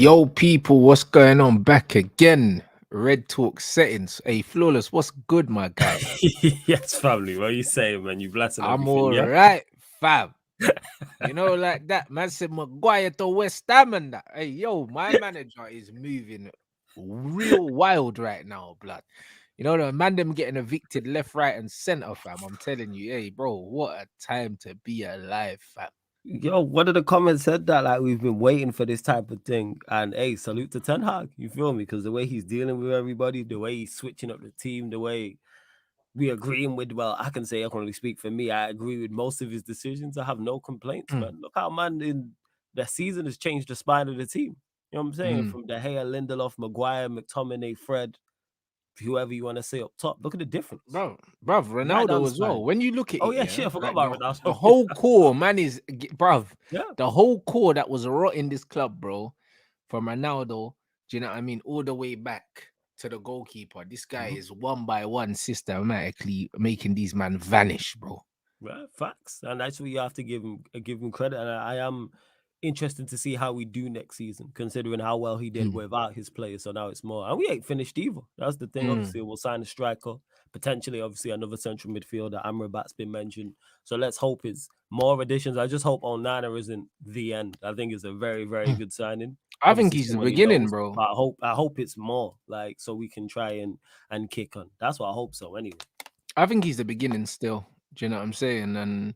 Yo, people, what's going on? Back again. Red Talk settings. Hey, Flawless, what's good, my guy? Yes, family. What are you saying, man? You blessing I'm everything, all yeah? right, fam. You know, like that. Man said Maguire to West Ham and that. Hey, yo, my manager is moving real wild right now, blood. You know, the man them getting evicted left, right, and center, fam. I'm telling you, hey, bro, what a time to be alive, fam. Yo, one of the comments said that like we've been waiting for this type of thing. And hey, salute to Ten Hag. You feel me? Because the way he's dealing with everybody, the way he's switching up the team, the way we agreeing with, well, I can say I can only speak for me. I agree with most of his decisions. I have no complaints, Mm, man. Look how man in the season has changed the spine of the team. You know what I'm saying? mm. From De Gea, Lindelof, Maguire, McTominay, Fred, whoever you want to say up top. Look at the difference. Bro, Right down Ronaldo the as well. spine. When you look at Oh it, yeah, shit, yeah, I forgot like about the Ronaldo. whole core, man, bruv, Yeah. the whole core that was rot in this club, bro, from Ronaldo, do you know what I mean? All the way back to the goalkeeper. This guy Mhm. is one by one systematically making these men vanish, bro. Right, facts, and that's what you have to give him credit. And I am interested to see how we do next season, considering how well he did Mm, without his players. So now it's more, and we ain't finished either. That's the thing. mm. Obviously, we'll sign a striker, potentially, obviously another central midfielder. Amrabat's been mentioned, so let's hope it's more additions. I just hope Onana isn't the end. I think it's a very, very good signing. I think Obviously, he's the someone he beginning, knows, bro. but I hope it's more like so we can try and kick on. That's what I hope so. Anyway. I think he's the beginning still. Do you know what I'm saying? And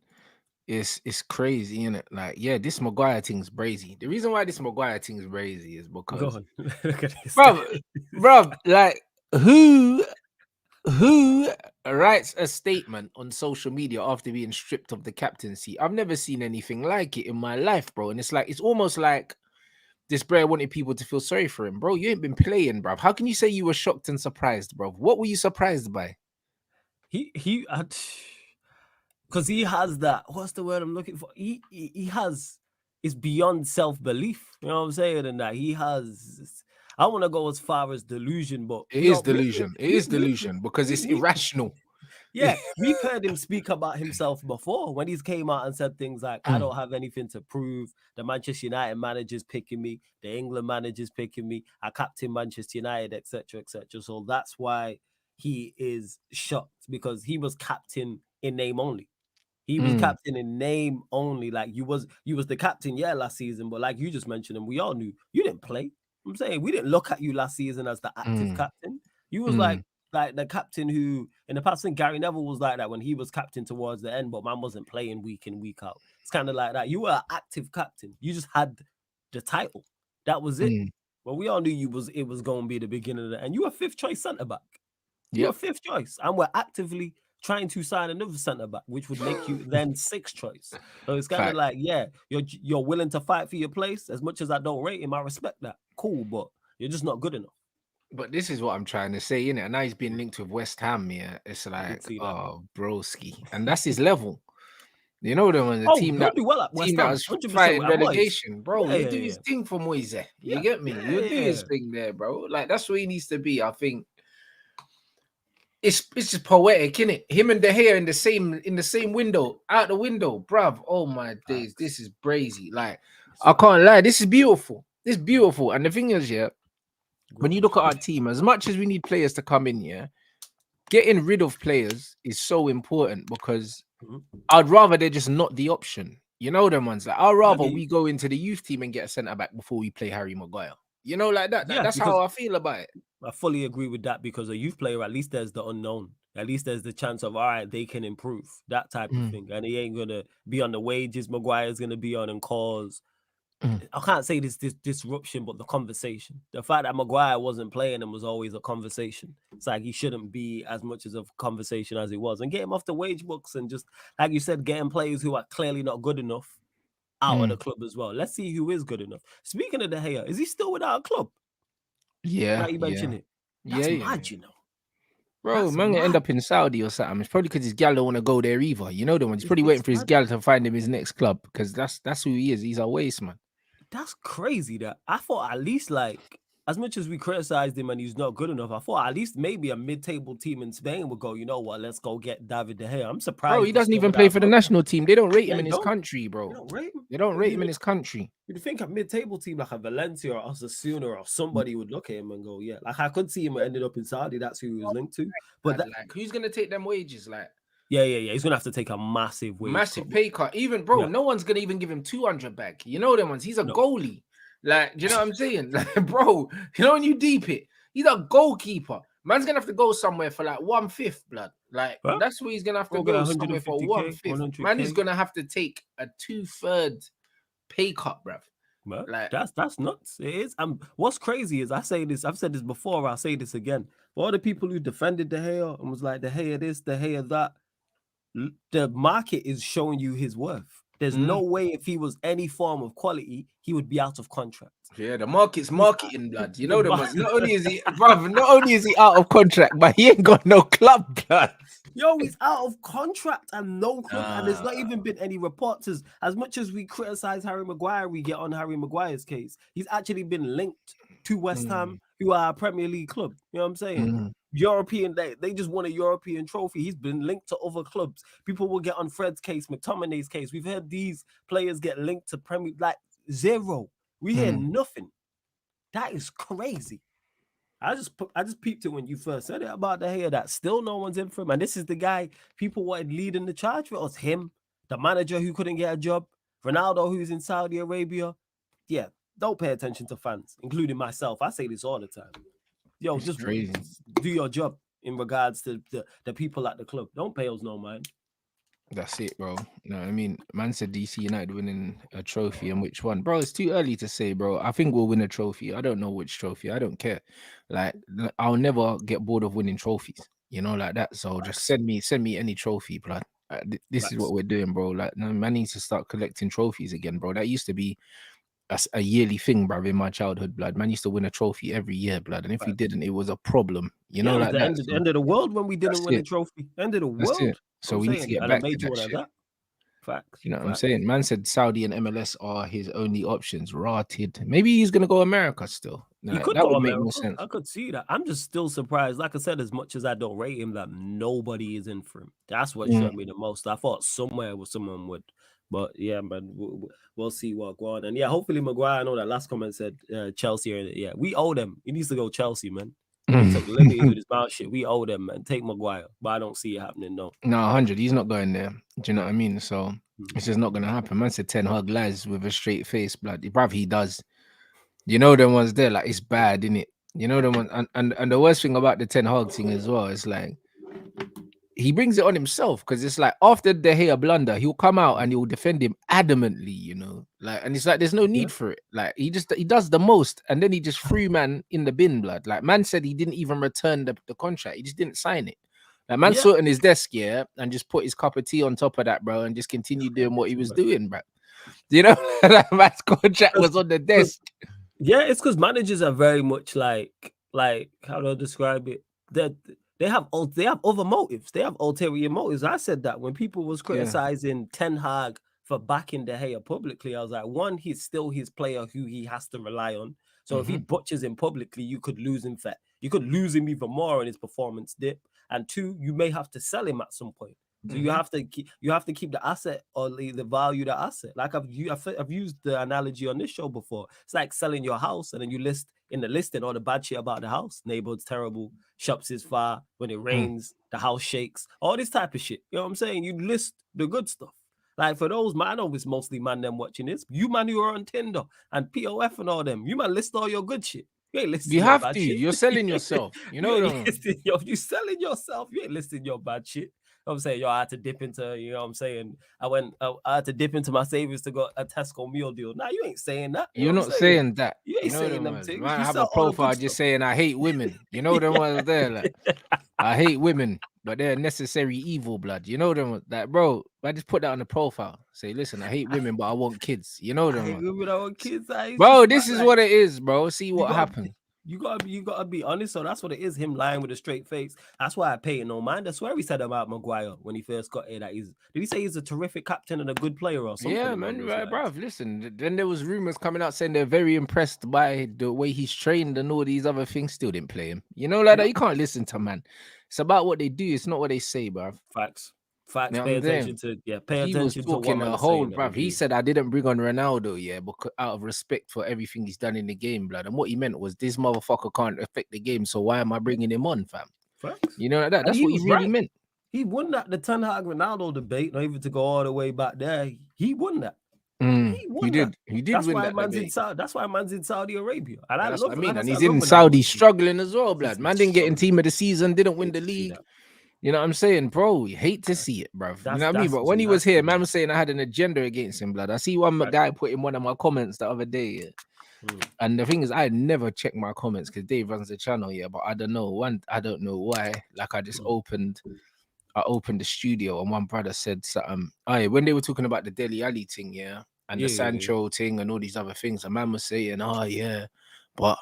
it's crazy, isn't it? Like, yeah, this Maguire thing's crazy. The reason why this Maguire thing's crazy is Go because, on. Look at this guy. bro, like who who writes a statement on social media after being stripped of the captaincy? I've never seen anything like it in my life, bro. And it's like it's almost like this bro wanted people to feel sorry for him, bro. You ain't been playing, bro. How can you say you were shocked and surprised, bro? What were you surprised by? He because he has that. What's the word I'm looking for? He has. It's beyond self belief. You know what I'm saying? And that he has. I want to go as far as delusion, but It you is know, delusion. It is delusion because it's we irrational. yeah, we've heard him speak about himself before when he's came out and said things like, "I Mm, don't have anything to prove. The Manchester United manager's picking me. The England manager's picking me. I captain Manchester United, etc., etc." So that's why he is shocked because he was captain in name only. He was mm, captain in name only. Like you was the captain, yeah, last season, but like you just mentioned, and we all knew you didn't play. I'm saying we didn't look at you last season as the active mm, captain. You was mm, like the captain who in the past. I think Gary Neville was like that when he was captain towards the end, but man wasn't playing week in week out. It's kind of like that. You were an active captain. You just had the title. That was it. mm. Well, we all knew it was going to be the beginning of the end. You were fifth choice centre back. You were Yep. fifth choice, and we're actively trying to sign another centre back, which would make you then sixth choice. So it's kind of Fact. like, yeah, you're willing to fight for your place. As much as I don't rate him, I respect that. Cool, but you're just not good enough. But this is what I'm trying to say, innit? And now he's been linked with West Ham, yeah. It's I did like, see that. oh, broski. And that's his level. You know them, the Oh, team he'll that do well at West Ham, was 100% fighting at Moyes. relegation, bro. Yeah, You yeah, do yeah, his thing for Moise. You yeah, get me? yeah, You do yeah. his thing there, bro. Like that's where he needs to be. I think it's just poetic, innit? Him and De Gea in the same window, out the window, bruv. Oh my days, this Facts. is brazy. Like It's I facts. can't lie, this is beautiful. This is beautiful. And the thing is, yeah, Go when you on. look at our team, as much as we need players to come in, yeah, getting rid of players is so important because Mhm. I'd rather they're just not the option. You know them ones. Like I'd Let rather me, we go into the youth team and get a centre back before we play Harry Maguire. You know, like that. yeah, That's because how I feel about it. I fully agree with that because a youth player, at least there's the unknown. At least there's the chance of, all right, they can improve, that type of Mm, thing. And he ain't going to be on the wages Maguire's going to be on and cause, mm, I can't say this disruption, but the conversation. The fact that Maguire wasn't playing and was always a conversation. It's like he shouldn't be as much as a conversation as he was. And get him off the wage books and just, like you said, getting players who are clearly not good enough out of the mm. club as well. Let's see who is good enough. Speaking of De Gea, is he still without a club? Yeah, Now you yeah, mention it. yeah, That's yeah. mad, you know. Bro, That's man, gonna end mad. up in Saudi or something. It's probably because his gal don't want to go there either. You know the one. He's probably waiting It's for his mad. gal to find him his next club because that's who he is. He's our waste man. That's crazy. That I thought at least like as much as we criticized him and he's not good enough, I thought at least maybe a mid-table team in Spain would go, you know what, let's go get David De Gea. I'm Bro, surprised he we're doesn't still even with play that for the approach. national team. They don't rate Yeah, him in you his don't. country, You bro. don't rate him. They don't rate him in his country. You'd think a mid-table team like a Valencia or Osasuna or somebody would look at him and go, yeah. Like I could see him ended up in Saudi. That's who he was linked to. But that, Like, who's gonna take them wages? Like, yeah. He's gonna have to take a massive wage massive cut. pay cut. Even bro, Yeah. no one's gonna even give him 200 back. You know them ones. He's a No. goalie. Like, do you know what I'm saying? Like, bro, you know when you deep it, he's a goalkeeper. Man's gonna have to go somewhere for like 1/5, blood. Like, Huh? that's where he's gonna have to Go get go somewhere for 150K, 1/5. Man is 100K. gonna have to take a 2/3 pay cut, bruv. Man, Like, that's nuts. It is. What's crazy is I've said this before, I'll say this again. For all the people who defended De Gea and was like De Gea this, De Gea that, the market is showing you his worth. There's no way if he was any form of quality, he would be out of contract. yeah, the market's marketing, blood. You The know them mar- ones. Not only is he, bruv, not only is he out of contract, but he ain't got no club, blood. Yo, he's out of contract and no club, and there's not even been any reports. As much as we criticize Harry Maguire, we get on Harry Maguire's case. He's actually been linked to West Ham, who are a Premier League club. You know what I'm saying? European, they just won a European trophy. He's been linked to other clubs. People will get on Fred's case, McTominay's case. We've heard these players get linked to Premier, like zero. We hear nothing. That is crazy. I just peeped it when you first said it about De Gea that still no one's in for him. And this is the guy people wanted leading the charge for us. Him, the manager who couldn't get a job, Ronaldo who's in Saudi Arabia. Yeah, don't pay attention to fans, including myself. I say this all the time. Yo, It's just crazy. do your job in regards to the people at the club. Don't pay us no mind. That's it, bro. You know what I mean? Man said DC United winning a trophy, and which one? Bro, it's too early to say, bro. I think we'll win a trophy. I don't know which trophy. I don't care. Like, I'll never get bored of winning trophies, you know, like that. So just send me any trophy, blood. This is what we're doing, bro. Like, man needs to start collecting trophies again, bro. That used to be a yearly thing, bro, in my childhood, blood. Man used to win a trophy every year, blood. And if we didn't, it was a problem, you know, like the that. end of the world when we didn't That's win it. a trophy. End of the That's world. it. So we need to get and back a to major that one shit. of that. Facts. You know what I'm saying? Man said Saudi and MLS are his only options. Rotted. Maybe he's gonna go America still. He Like, could that go would make America. more sense. I could see that. I'm just still surprised. Like I said, as much as I don't rate him, that nobody is in for him. That's what shocked me the most. I thought somewhere someone would. But yeah, man, we'll see what go on. And yeah, hopefully Maguire, I know that last comment said Chelsea. Yeah, we owe them. He needs to go Chelsea, man. He took liberty with his mouth shit. We owe them, man. Take Maguire. But I don't see it happening, no. No, 100. He's not going there. Do you know what I mean? So it's just not gonna happen. Man said 10 hug lies with a straight face, blood. Bruv, he does. You know them ones there, like it's bad, innit? You know them one, and the worst thing about the 10 hug thing as well, it's like he brings it on himself because it's like after De Gea blunder, he'll come out and he'll defend him adamantly, you know, like, and it's like there's no need for it. Like he does the most, and then he just threw man in the bin, blood. Like man said he didn't even return the contract, he just didn't sign it. Like man saw it on his desk, yeah, and just put his cup of tea on top of that, bro, and just continued doing what he was doing, bro. You know, that man's contract was on the desk. Yeah, it's because managers are very much like how do I describe it? They have other motives. They have ulterior motives. I said that when people was criticizing Ten Hag for backing De Gea publicly, I was like, one, he's still his player who he has to rely on. So if he butchers him publicly, you could lose him. You could lose him even more in his performance dip. And two, you may have to sell him at some point. So you have to keep the asset or the value of the asset. Like I've used the analogy on this show before. It's like selling your house and then you list in the listing all the bad shit about the house. Neighborhood's terrible, shops is far, when it rains, the house shakes, all this type of shit. You know what I'm saying? You list the good stuff. Like for those man, I know it's mostly man them watching this. You man who are on Tinder and POF and all them, you man list all your good shit. You ain't listing your bad shit. You're selling yourself. You know you selling yourself. You ain't listing your bad shit. I'm saying, yo, I had to dip into, you know what I'm saying? I had to dip into my savings to go a Tesco meal deal. Nah, you ain't saying that. You're not saying that. You ain't saying them things. Man, I have a profile just saying I hate women. You know them ones there, like I hate women, but they're necessary evil, blood. You know them, that bro. I just put that on the profile. Say, listen, I hate women, but I want kids. You know them. I hate women, I want kids. Bro, this is what it is, bro. See what happens. You gotta be honest. So that's what it is. Him lying with a straight face. That's why I pay it no mind. I swear he said about Maguire when he first got here that did he say he's a terrific captain and a good player or something Yeah, along man, those right, lines? bruv. Listen, then there was rumors coming out saying they're very impressed by the way he's trained and all these other things. Still didn't play him. You know, like that. You can't listen to man. It's about what they do. It's not what they say, bruv. Facts. You Facts. know what Pay I'm saying? attention to pay He was attention to what talking man a is saying whole, that we bruv. He do. said I didn't bring on Ronaldo, yeah, because out of respect for everything he's done in the game, blood. And what he meant was this motherfucker can't affect the game, so why am I bringing him on, fam? Facts. You know like that. And That's he what he was really right. meant. He won that the Ten Hag Ronaldo debate, not even to go all the way back there. He won that. He He won that. did. He did That's win why that man's in debate. Saudi. That's why man's in Saudi Arabia. And I That's what love, I mean. like I And said, I he's love in Ronaldo. Saudi struggling as well, blood. Man didn't get in Struggling. team of the season, didn't win Hate the to see league. that. You know what I'm saying, bro? You hate to see it, bro. You know what I mean? That's But when he was here, man nasty. was saying I had an agenda against him, blood. I see one Right. guy put in one of my comments the other day. Yeah. And the thing is, I never check my comments because Dave runs the channel, yeah. But I don't know. I don't know why. Like I just opened the studio and one brother said something. Oh, yeah, when they were talking about the Deli Ali thing, yeah, and the Yeah. Sancho thing and all these other things, a man was saying, oh yeah, but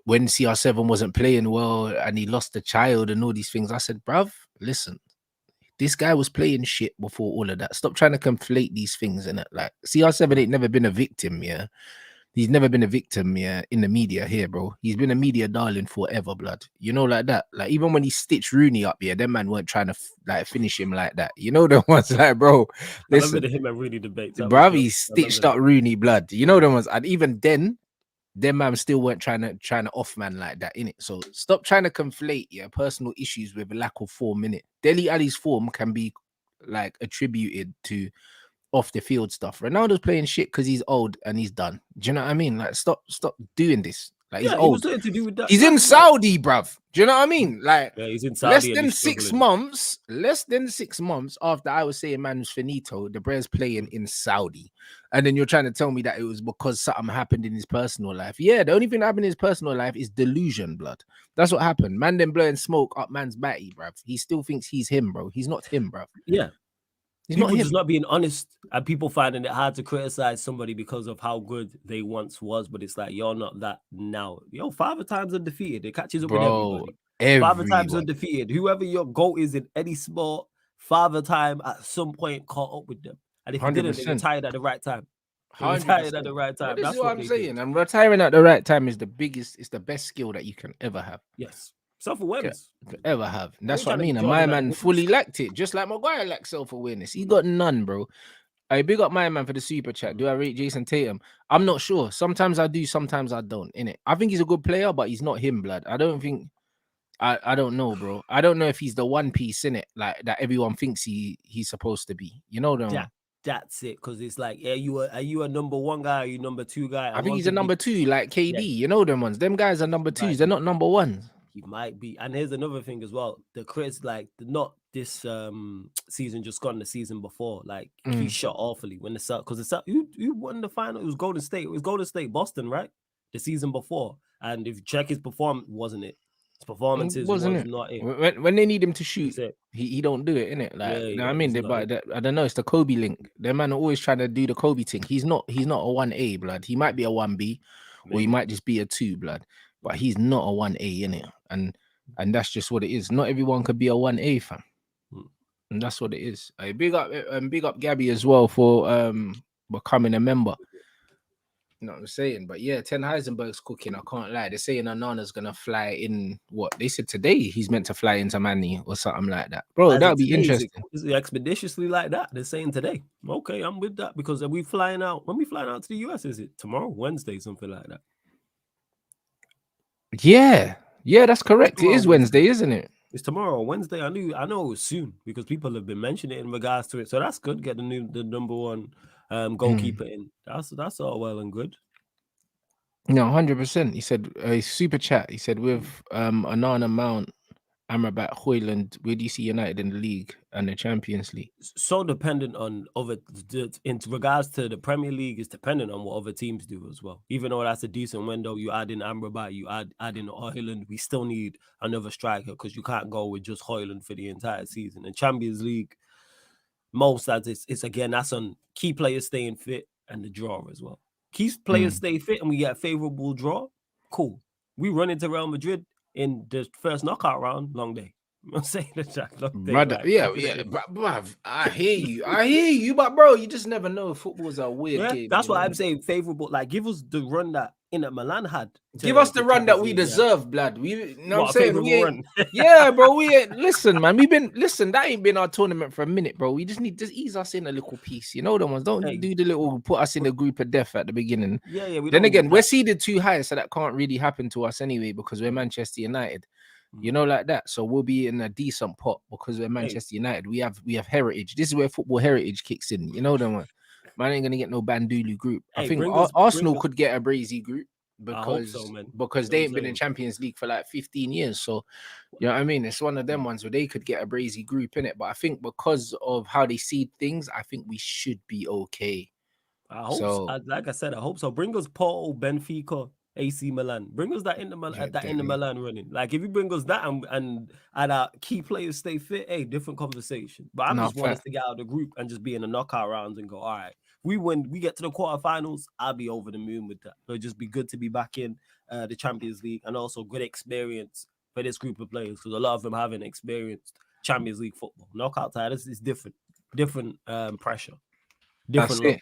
when CR7 wasn't playing well and he lost the child and all these things, I said, bruv, listen, this guy was playing shit before all of that. Stop trying to conflate these things in it. Like CR7 ain't never been a victim, yeah. He's never been a victim, yeah, in the media here, bro. He's been a media darling forever, blood. You know, like that. Like even when he stitched Rooney up, yeah, them man weren't trying to like finish him like that. You know, the ones like, bro, I remember listen, him and Rooney debates. That was bruv, dope. he I remember stitched that. up Rooney blood. You know, the ones, and even then, them man still weren't trying to off man like that, innit? So stop trying to conflate your personal issues with lack of form, innit? Dele Alli's form can be like attributed to off the field stuff. Ronaldo's playing shit because he's old and he's done. Do you know what I mean? Like stop doing this. Like he's Yeah, he was old. something to do with that. He's in Saudi, bruv. Do you know what I mean? Like Yeah, he's in less Saudi and than he's 6 struggling. months, after I was saying man was finito, the Brew's playing in Saudi. And then you're trying to tell me that it was because something happened in his personal life. Yeah, the only thing that happened in his personal life is delusion, blood. That's what happened. Man then blowing smoke up man's batty, bruv. He still thinks he's him, bro. He's not him, bruv. Yeah. He's People not him. just not being honest and people finding it hard to criticize somebody because of how good they once was. But it's like, you're not that now. Yo, Father times undefeated. It catches up with Bro, everybody. Father times everyone. undefeated. Whoever your GOAT is in any sport, Father time at some point caught up with them. And if he didn't, they 100%. retired at the right time. They 100%. retired at the right Well, time. this That's is what what I'm they saying. did. And retiring at the right time is the best skill that you can ever have. Yes. Self-awareness. Ever have. And that's ain't what I trying to mean. And Jordan my at the man Bulls. fully lacked it, just like Maguire lacked self-awareness. He got none, bro. I big up my man for the super chat. Do I rate Jason Tatum? I'm not sure. Sometimes I do, sometimes I don't. Innit? I think he's a good player, but he's not him, blood. I don't think. I don't know, bro. I don't know if he's the one piece in it, like that everyone thinks he's supposed to be. You know, them. That's it, because it's like, are you a number one guy? Are you number two guy? I think he's a number two, like KD. Yeah. You know them ones. Them guys are number twos. They're not number ones. He might be. And here's another thing as well. The Chris, like, not this season just gone, the season before. Like, he shot awfully when because who won the final? It was Golden State. It was Golden State, Boston, right? The season before. And if you check his performance, wasn't it? His performances was not it. When they need him to shoot, he don't do it, innit? Like, you know what I mean? I don't know. It's the Kobe link. Them man are always trying to do the Kobe thing. He's not a 1A, blood. He might be a 1B, or he might just be a 2, blood. But he's not a 1A, innit? And that's just what it is. Not everyone could be a 1A, fam. And that's what it is. Big up Gabby as well for becoming a member. You know what I'm saying? But yeah, Ten Heisenberg's cooking. I can't lie. They're saying ONANA's gonna fly in. What they said today, he's meant to fly into Manny or something like that, bro. That would be interesting. Is it expeditiously like that? They're saying today. Okay, I'm with that, because are we flying out? When we flying out to the US, is it tomorrow, Wednesday, something like that? Yeah, that's correct. It is Wednesday, isn't it? It's tomorrow or Wednesday. I know it was soon, because people have been mentioning it in regards to it. So that's good. Get the number one goalkeeper in. That's all well and good. No, 100%. He said a super chat. He said with ONANA, Mount, Amrabat, Hoyland, where do you see United in the league and the Champions League? So dependent on other, in regards to the Premier League, is dependent on what other teams do as well. Even though that's a decent window, you add in Amrabat, you add in Hoyland, we still need another striker, because you can't go with just Hoyland for the entire season. And Champions League, most as it's again, that's on key players staying fit and the draw as well. Key players stay fit and we get a favorable draw, cool. We run into Real Madrid in the first knockout round. Long day. I'm saying that long day, Brother, like yeah, definitely. bruv, I hear you, but bro, you just never know. Football's a weird Yeah, game, that's you why know. I'm saying favorable. Like, give us the run that Inter Milan had Give to us the the run that Champions we League. Yeah, deserve, blood. We, you know what I'm what a saying? We favorable ain't, run. yeah, bro. We ain't. Listen, man. Listen. That ain't been our tournament for a minute, bro. We just need to ease us in a little piece. You know the ones. Don't Hey, do the little put us in a group of death at the beginning. yeah, we Then don't again, need we're that. seeded too high, so that can't really happen to us anyway because we're Manchester United. You know, like that. So we'll be in a decent pot because we're Hey, Manchester United. We have heritage. This is where football heritage kicks in. You know them one. Man ain't gonna get no Bandulu group. I hey, think bring us. Arsenal could get a brazy group I hope so, man. because You know what they I'm ain't been in saying? Champions League for like 15 years. So you know what I mean? It's one of them ones where they could get a brazy group in it. But I think because of how they seed things, I think we should be okay. I hope, So like I said, I hope so. Bring us Porto, Benfica, AC Milan. Bring us that in the Milan running. Like if you bring us that and our key players stay fit, hey, different conversation. But I no just want us fact. to get out of the group and just be in the knockout rounds and go, all right, we win, we get to the quarterfinals. I'll be over the moon with that. It'll just be good to be back in the Champions League and also good experience for this group of players because a lot of them haven't experienced Champions League football. Knockout titles is different pressure, That's different it. looks.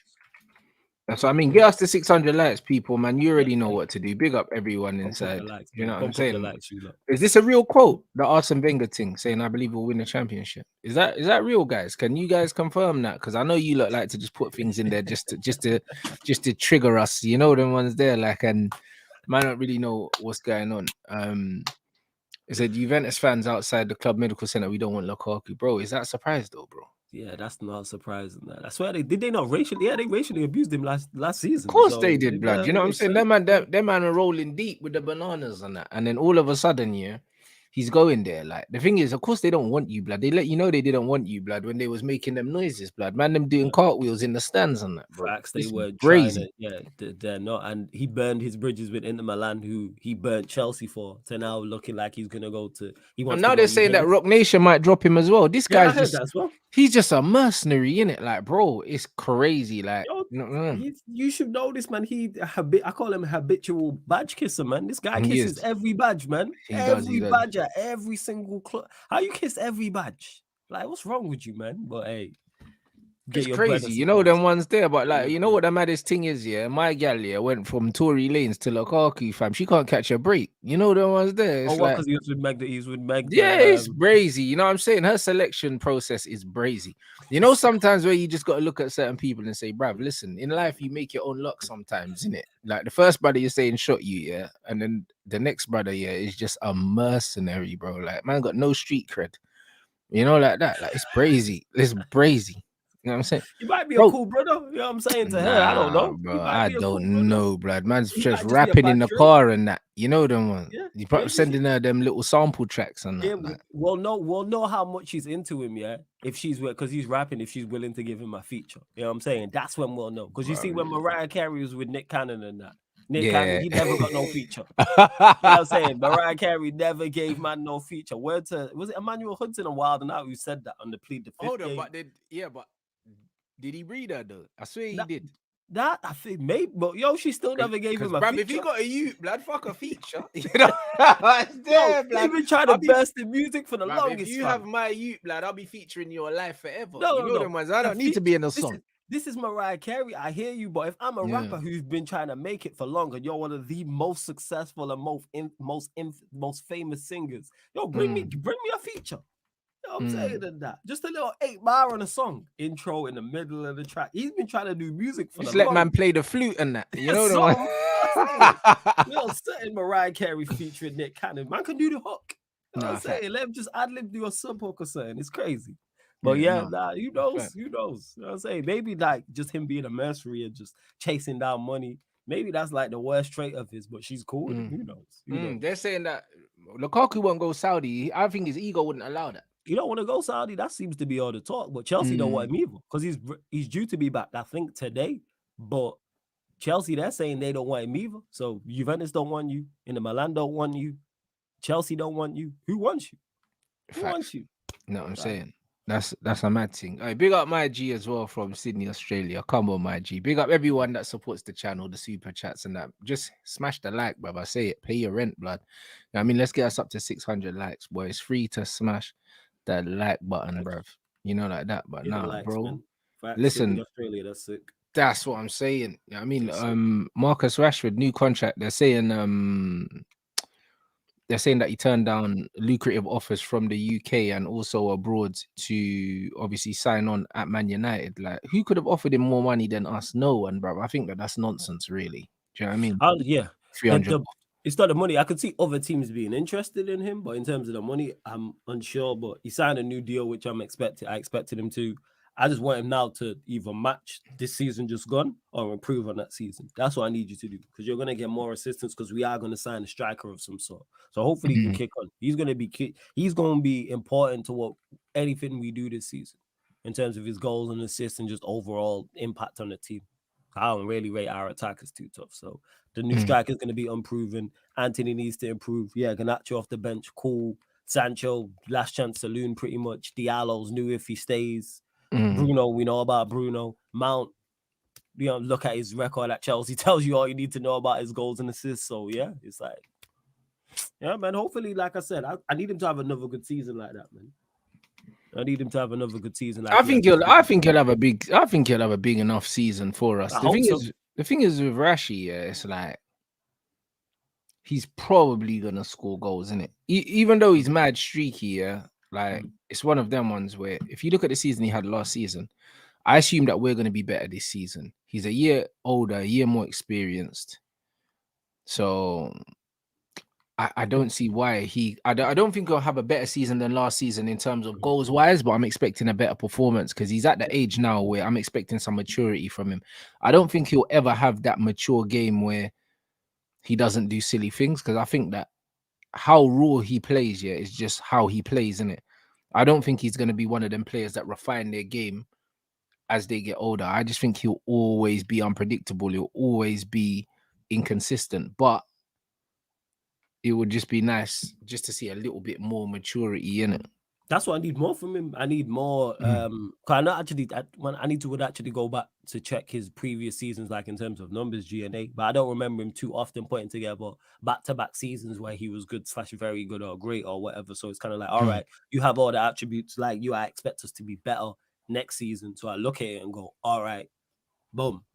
That's what I mean. Get us to 600 likes, people, man. You Yeah, already know hey. what to do. Big up everyone Pump up the inside. likes, You man. know what I'm Pump up the saying? likes, you lot. Is this a real quote? The Arsene Wenger thing saying, "I believe we'll win the championship." Is that real, guys? Can you guys confirm that? Because I know you look like to just put things in there just to trigger us. You know them ones there, like, and man don't really know what's going on. It said Juventus fans outside the club medical center. We don't want Lukaku, bro. Is that a surprise though, bro? Yeah, that's not surprising. I swear they not racially. Yeah, they racially abused him last Of season. course they So did, blood. You know what I'm saying? That man are rolling deep with the bananas and that. And then all of a sudden, yeah, he's going there. Like the thing is, of course, they don't want you, blood. They let you know they didn't want you, blood, when they was making them noises, blood. Man, them doing cartwheels in the stands and that, bro. facts they It's were trying to. crazy. Yeah, they're not. And he burned his bridges with Inter Milan, who he burnt Chelsea for. To now looking like he's gonna go to. He And wants to now go they're saying that Juventus. Rock Nation might drop him as well. This Yeah, I guy's heard just that as well. he's just a mercenary, in it. Like, bro, it's crazy. Like, Yo, no, you should know this, man. I call him a habitual badge kisser, man. This guy he kisses is. every badge, man. He does. He Every does. badge at every single club. How you kiss every badge? Like, what's wrong with you, man? But hey, get It's your bread or crazy, you know something. them ones there, but Get like your you know bread. what the maddest thing is, yeah. My gal yeah went from Tory Lanes to Lukaku, fam. She can't catch a break. You know them ones there. Oh, It's what? like, Because he was with Meg. He's with Meg. yeah, it's brazy. You know what I'm saying? Her selection process is brazy. You know, sometimes where you just got to look at certain people and say, bruv, listen, in life you make your own luck sometimes, innit? Like the first brother you're saying shot you, yeah, and then the next brother, yeah, is just a mercenary, bro. Like man got no street cred. You know, like that. Like it's brazy. It's brazy. You know what I'm saying? He might be a Bro, cool brother. You know what I'm saying to her? I don't nah, know. He bro. might I be a cool don't brother. know, blood. Man's He just might just be a rapping in bad the drink. car and that. You know them one. Yeah. You probably Maybe sending her them little sample tracks and yeah, that. Like, we'll know how much she's into him, yeah. If she's because he's rapping, if she's willing to give him a feature, you know what I'm saying? That's when we'll know. Because you see, when Mariah Carey was with Nick Cannon and that, Nick Cannon, yeah. he never got no feature. You know what I'm saying? Mariah Carey never gave man no feature. Word to was it Emmanuel Hudson and Wild and Out who said that on the Plead the Fifth Hold on, game? but did he read her though? I swear he did. That I think maybe, but yo, she still never gave him a Bruv, feature. if he got a youth, blood, fuck a feature. You know, it's there, Yo, blood. they've been trying to burst the music for the Bruv, if longest. you fam. have my youth, blood, I'll be featuring your life forever. No, You know no. them ones. I The don't need to be in a this song. this is Mariah Carey. I hear you, but if I'm a rapper who's been trying to make it for long, and you're one of the most successful and most famous singers, yo, bring me a feature. You know what I'm saying that. Just a little 8 bar on a song, intro in the middle of the track. He's been trying to do music for Just the let man longest. play the flute and that. You know the So, one. little certain Mariah Carey featuring Nick Cannon. Man can do the hook. You know what I'm saying? Let him just ad-lib do a sub hook or something. It's crazy. But who knows? Who knows? You know what I'm saying? Maybe like just him being a mercenary and just chasing down money. Maybe that's like the worst trait of his, but she's cool with it. Who knows? They're saying that Lukaku won't go Saudi. I think his ego wouldn't allow that. You don't want to go Saudi. That seems to be all the talk. But Chelsea don't want him either because he's due to be back, I think, today. But Chelsea, they're saying they don't want him either. So Juventus don't want you. Inter Milan don't want you. Chelsea don't want you. Who wants you? Who wants you? No, I'm saying. That's a mad thing. Hey, big up my G as well from Sydney, Australia. Come on, my G. Big up everyone that supports the channel, the super chats and that. Just smash the like, bruv. I say it. Pay your rent, blood. I mean, let's get us up to 600 likes, boy. It's free to smash that like button, bruv. You know, like that. But Give the nah, likes, bro. man. Fact, Sydney, Listen, Australia, that's sick. that's what I'm saying. I mean, That's sick. Marcus Rashford, new contract. They're saying that he turned down lucrative offers from the UK and also abroad to obviously sign on at Man United. Like, who could have offered him more money than us? No one, bro. I think that's nonsense, really. Do you know what I mean? Yeah, 300. it's not the money. I could see other teams being interested in him, but in terms of the money, I'm unsure. But he signed a new deal, which I expected him to. I just want him now to either match this season just gone or improve on that season. That's what I need you to do, because you're gonna get more assistance, because we are gonna sign a striker of some sort. So hopefully he can kick on. He's gonna be important to what anything we do this season in terms of his goals and assists and just overall impact on the team. I don't really rate our attackers too tough. So the new striker is going to be unproven. Anthony needs to improve. Yeah, Garnacho off the bench, cool. Sancho, last chance saloon, pretty much. Diallo's new if he stays. Bruno, we know about Bruno. Mount, look at his record at Chelsea. Tells you all you need to know about his goals and assists. So yeah, it's like, yeah, man. Hopefully, like I said, I need him to have another good season like that, man. I need him to have another good season. Like I think he'll have a big enough season for us. I hope so. The thing is with Rashi, yeah, it's like he's probably gonna score goals, isn't it? Even though he's mad streaky, yeah. Like it's one of them ones where if you look at the season he had last season, I assume that we're gonna be better this season. He's a year older, a year more experienced. So I don't see why I don't think he'll have a better season than last season in terms of goals wise, but I'm expecting a better performance because he's at the age now where I'm expecting some maturity from him. I don't think he'll ever have that mature game where he doesn't do silly things, because I think that how raw he plays, yeah, is just how he plays, isn't it? I don't think he's going to be one of them players that refine their game as they get older. I just think he'll always be unpredictable. He'll always be inconsistent, but it would just be nice just to see a little bit more maturity in it. That's what I need more from him. I need more. I not actually. I need to actually go back to check his previous seasons, like in terms of numbers, GNA. But I don't remember him too often putting together back-to-back seasons where he was good / very good or great or whatever. So it's kind of like, all right, you have all the attributes like you. I expect us to be better next season. So I look at it and go, all right, boom.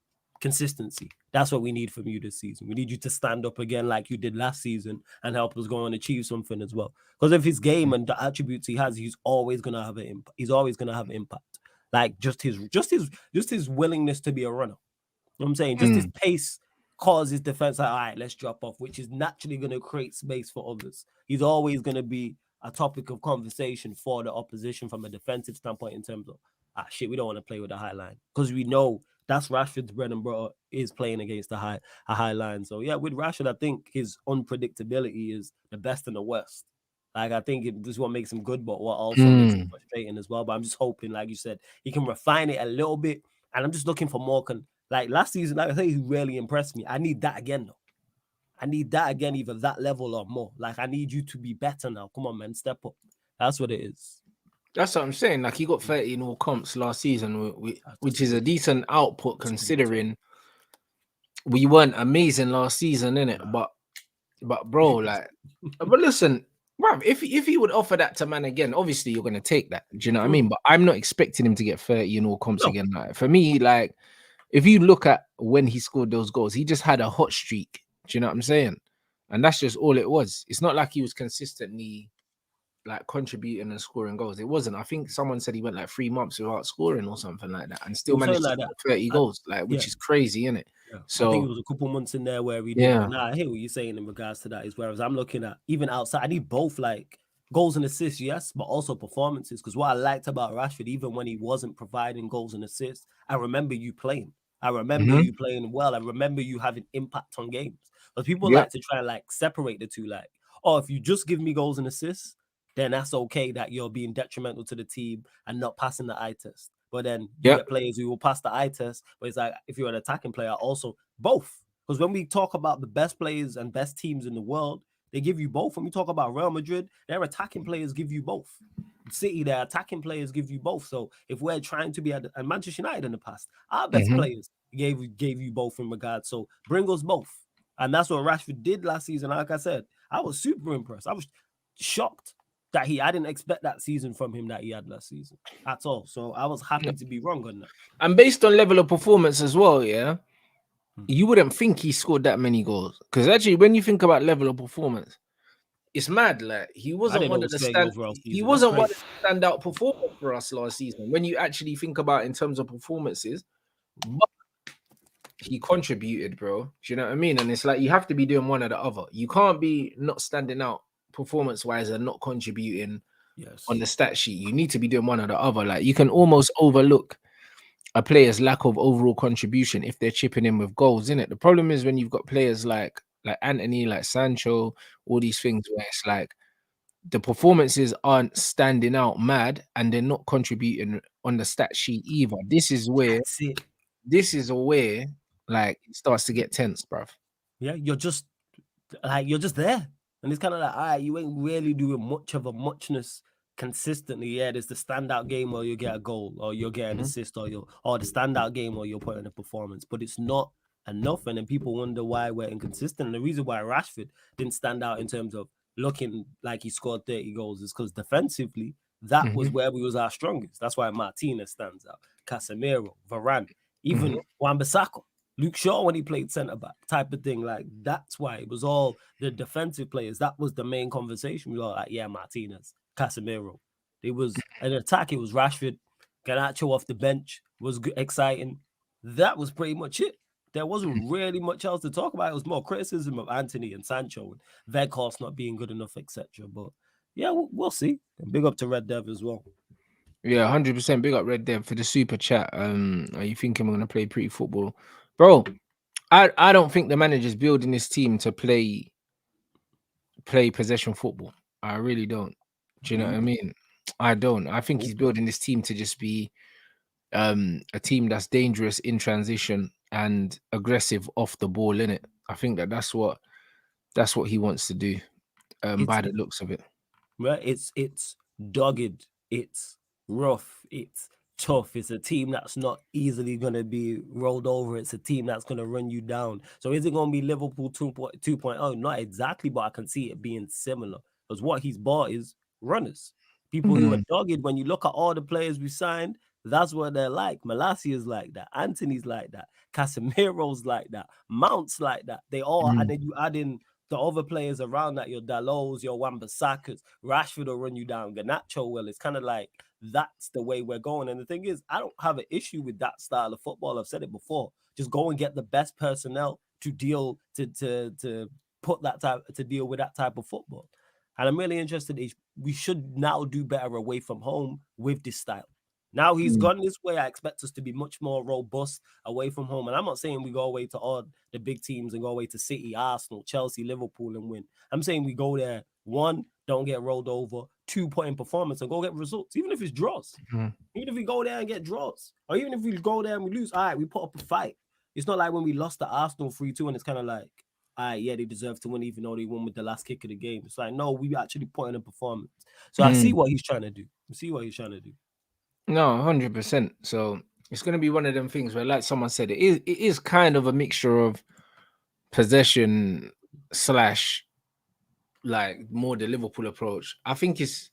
Consistency. That's what we need from you this season. We need you to stand up again like you did last season and help us go and achieve something as well. Because of his game and the attributes he has, he's always gonna have an impact. He's always gonna have impact. Like just his willingness to be a runner. You know what I'm saying? Just his pace causes defense like, all right, let's drop off, which is naturally gonna create space for others. He's always gonna be a topic of conversation for the opposition from a defensive standpoint in terms of we don't want to play with the high line, because we know that's Rashford's bread and butter is playing against a high line. So yeah, with Rashford, I think his unpredictability is the best in the West. Like I think this is what makes him good, but what also makes him frustrating as well. But I'm just hoping, like you said, he can refine it a little bit. And I'm just looking for more. Like last season, like I say, he really impressed me. I need that again, though. I need that again, either that level or more. Like I need you to be better now. Come on, man, step up. That's what it is. That's what I'm saying. Like he got 30 in all comps last season, which is a decent output considering we weren't amazing last season, innit? But bro, like, but listen, bruv, if he would offer that to man again, obviously you're gonna take that. Do you know what I mean? But I'm not expecting him to get 30 in all comps again. Like for me, like if you look at when he scored those goals, he just had a hot streak. Do you know what I'm saying? And that's just all it was. It's not like he was consistently like contributing and scoring goals. It wasn't. I think someone said he went like 3 months without scoring or something like that, and still managed to score 30 goals, like which is crazy, isn't it? Yeah. So I think it was a couple months in there where we did. Yeah. But I hear what you're saying in regards to that. Is whereas I'm looking at even outside, I need both like goals and assists, yes, but also performances. Because what I liked about Rashford, even when he wasn't providing goals and assists, I remember you playing. I remember you playing well. I remember you having impact on games. But people like to try and like separate the two. Like, oh, if you just give me goals and assists, then that's okay that you're being detrimental to the team and not passing the eye test. But then you get players who will pass the eye test. But it's like if you're an attacking player, also both. Because when we talk about the best players and best teams in the world, they give you both. When we talk about Real Madrid, their attacking players give you both. City, their attacking players give you both. So if we're trying to be at and Manchester United in the past, our best players gave you both in regards. So bring us both. And that's what Rashford did last season. Like I said, I was super impressed. I was shocked that I didn't expect that season from him that he had last season at all. So I was happy to be wrong on that. And based on level of performance as well, yeah, you wouldn't think he scored that many goals. Because actually, when you think about level of performance, it's mad. Like he I wasn't didn't know one it of was the 30 overall he season. That's wasn't one crazy. of the standout performers for us last season. When you actually think about it in terms of performances, but he contributed, bro. Do you know what I mean? And it's like you have to be doing one or the other. You can't be not standing out performance wise and not contributing on the stat sheet. You need to be doing one or the other. Like you can almost overlook a player's lack of overall contribution if they're chipping in with goals, in it. The problem is when you've got players like Anthony, like Sancho, all these things where it's like the performances aren't standing out mad and they're not contributing on the stat sheet either. This is where like it starts to get tense, bruv. Yeah, you're just there. And it's kind of like, all right, you ain't really doing much of a muchness consistently. Yeah, there's the standout game or you get a goal or you'll get an assist or the standout game or you'll put in a performance, but it's not enough. And then people wonder why we're inconsistent. And the reason why Rashford didn't stand out in terms of looking like he scored 30 goals is because defensively, that was where we was our strongest. That's why Martinez stands out, Casemiro, Varane, even Wan-Bissaka. Luke Shaw when he played centre back, type of thing. Like that's why it was all the defensive players. That was the main conversation. We were like, yeah, Martinez, Casemiro. It was an attack. It was Rashford, Garnacho off the bench was exciting. That was pretty much it. There wasn't really much else to talk about. It was more criticism of Anthony and Sancho and Weghorst not being good enough, etc. But yeah, we'll see. And big up to Red Dev as well. Yeah, 100% big up Red Dead for the super chat. Are you thinking we're gonna play pretty football? Bro, I don't think the manager's building this team to play possession football. I really don't. Do you know what I mean? I don't. I think he's building this team to just be a team that's dangerous in transition and aggressive off the ball, in it. I think that's what he wants to do, by the looks of it. Right? It's dogged, it's rough, it's tough. It's a team that's not easily gonna be rolled over. It's a team that's gonna run you down. So is it gonna be Liverpool 2.0? Not exactly, but I can see it being similar. Because what he's bought is runners. People who are dogged. When you look at all the players we signed, that's what they're like. Malasia's like that. Anthony's like that. Casemiro's like that. Mount's like that. They all, and then you add in the other players around that, your Dalos, your Wan-Bissakas, Rashford will run you down, Garnacho will. It's kind of like that's the way we're going. And the thing is, I don't have an issue with that style of football. I've said it before. Just go and get the best personnel to deal to put that type to deal with that type of football. And I'm really interested. We should now do better away from home with this style. Now he's gone this way. I expect us to be much more robust away from home. And I'm not saying we go away to all the big teams and go away to City, Arsenal, Chelsea, Liverpool and win. I'm saying we go there, one, don't get rolled over, two, put in performance and go get results, even if it's draws. Even if we go there and get draws, or even if we go there and we lose, all right, we put up a fight. It's not like when we lost to Arsenal 3-2 and it's kind of like, all right, yeah, they deserve to win even though they won with the last kick of the game. It's like, no, we actually put in a performance. So I see what he's trying to do. No, 100%. So it's going to be one of them things where, like someone said, it is kind of a mixture of possession slash like more the Liverpool approach. I think it's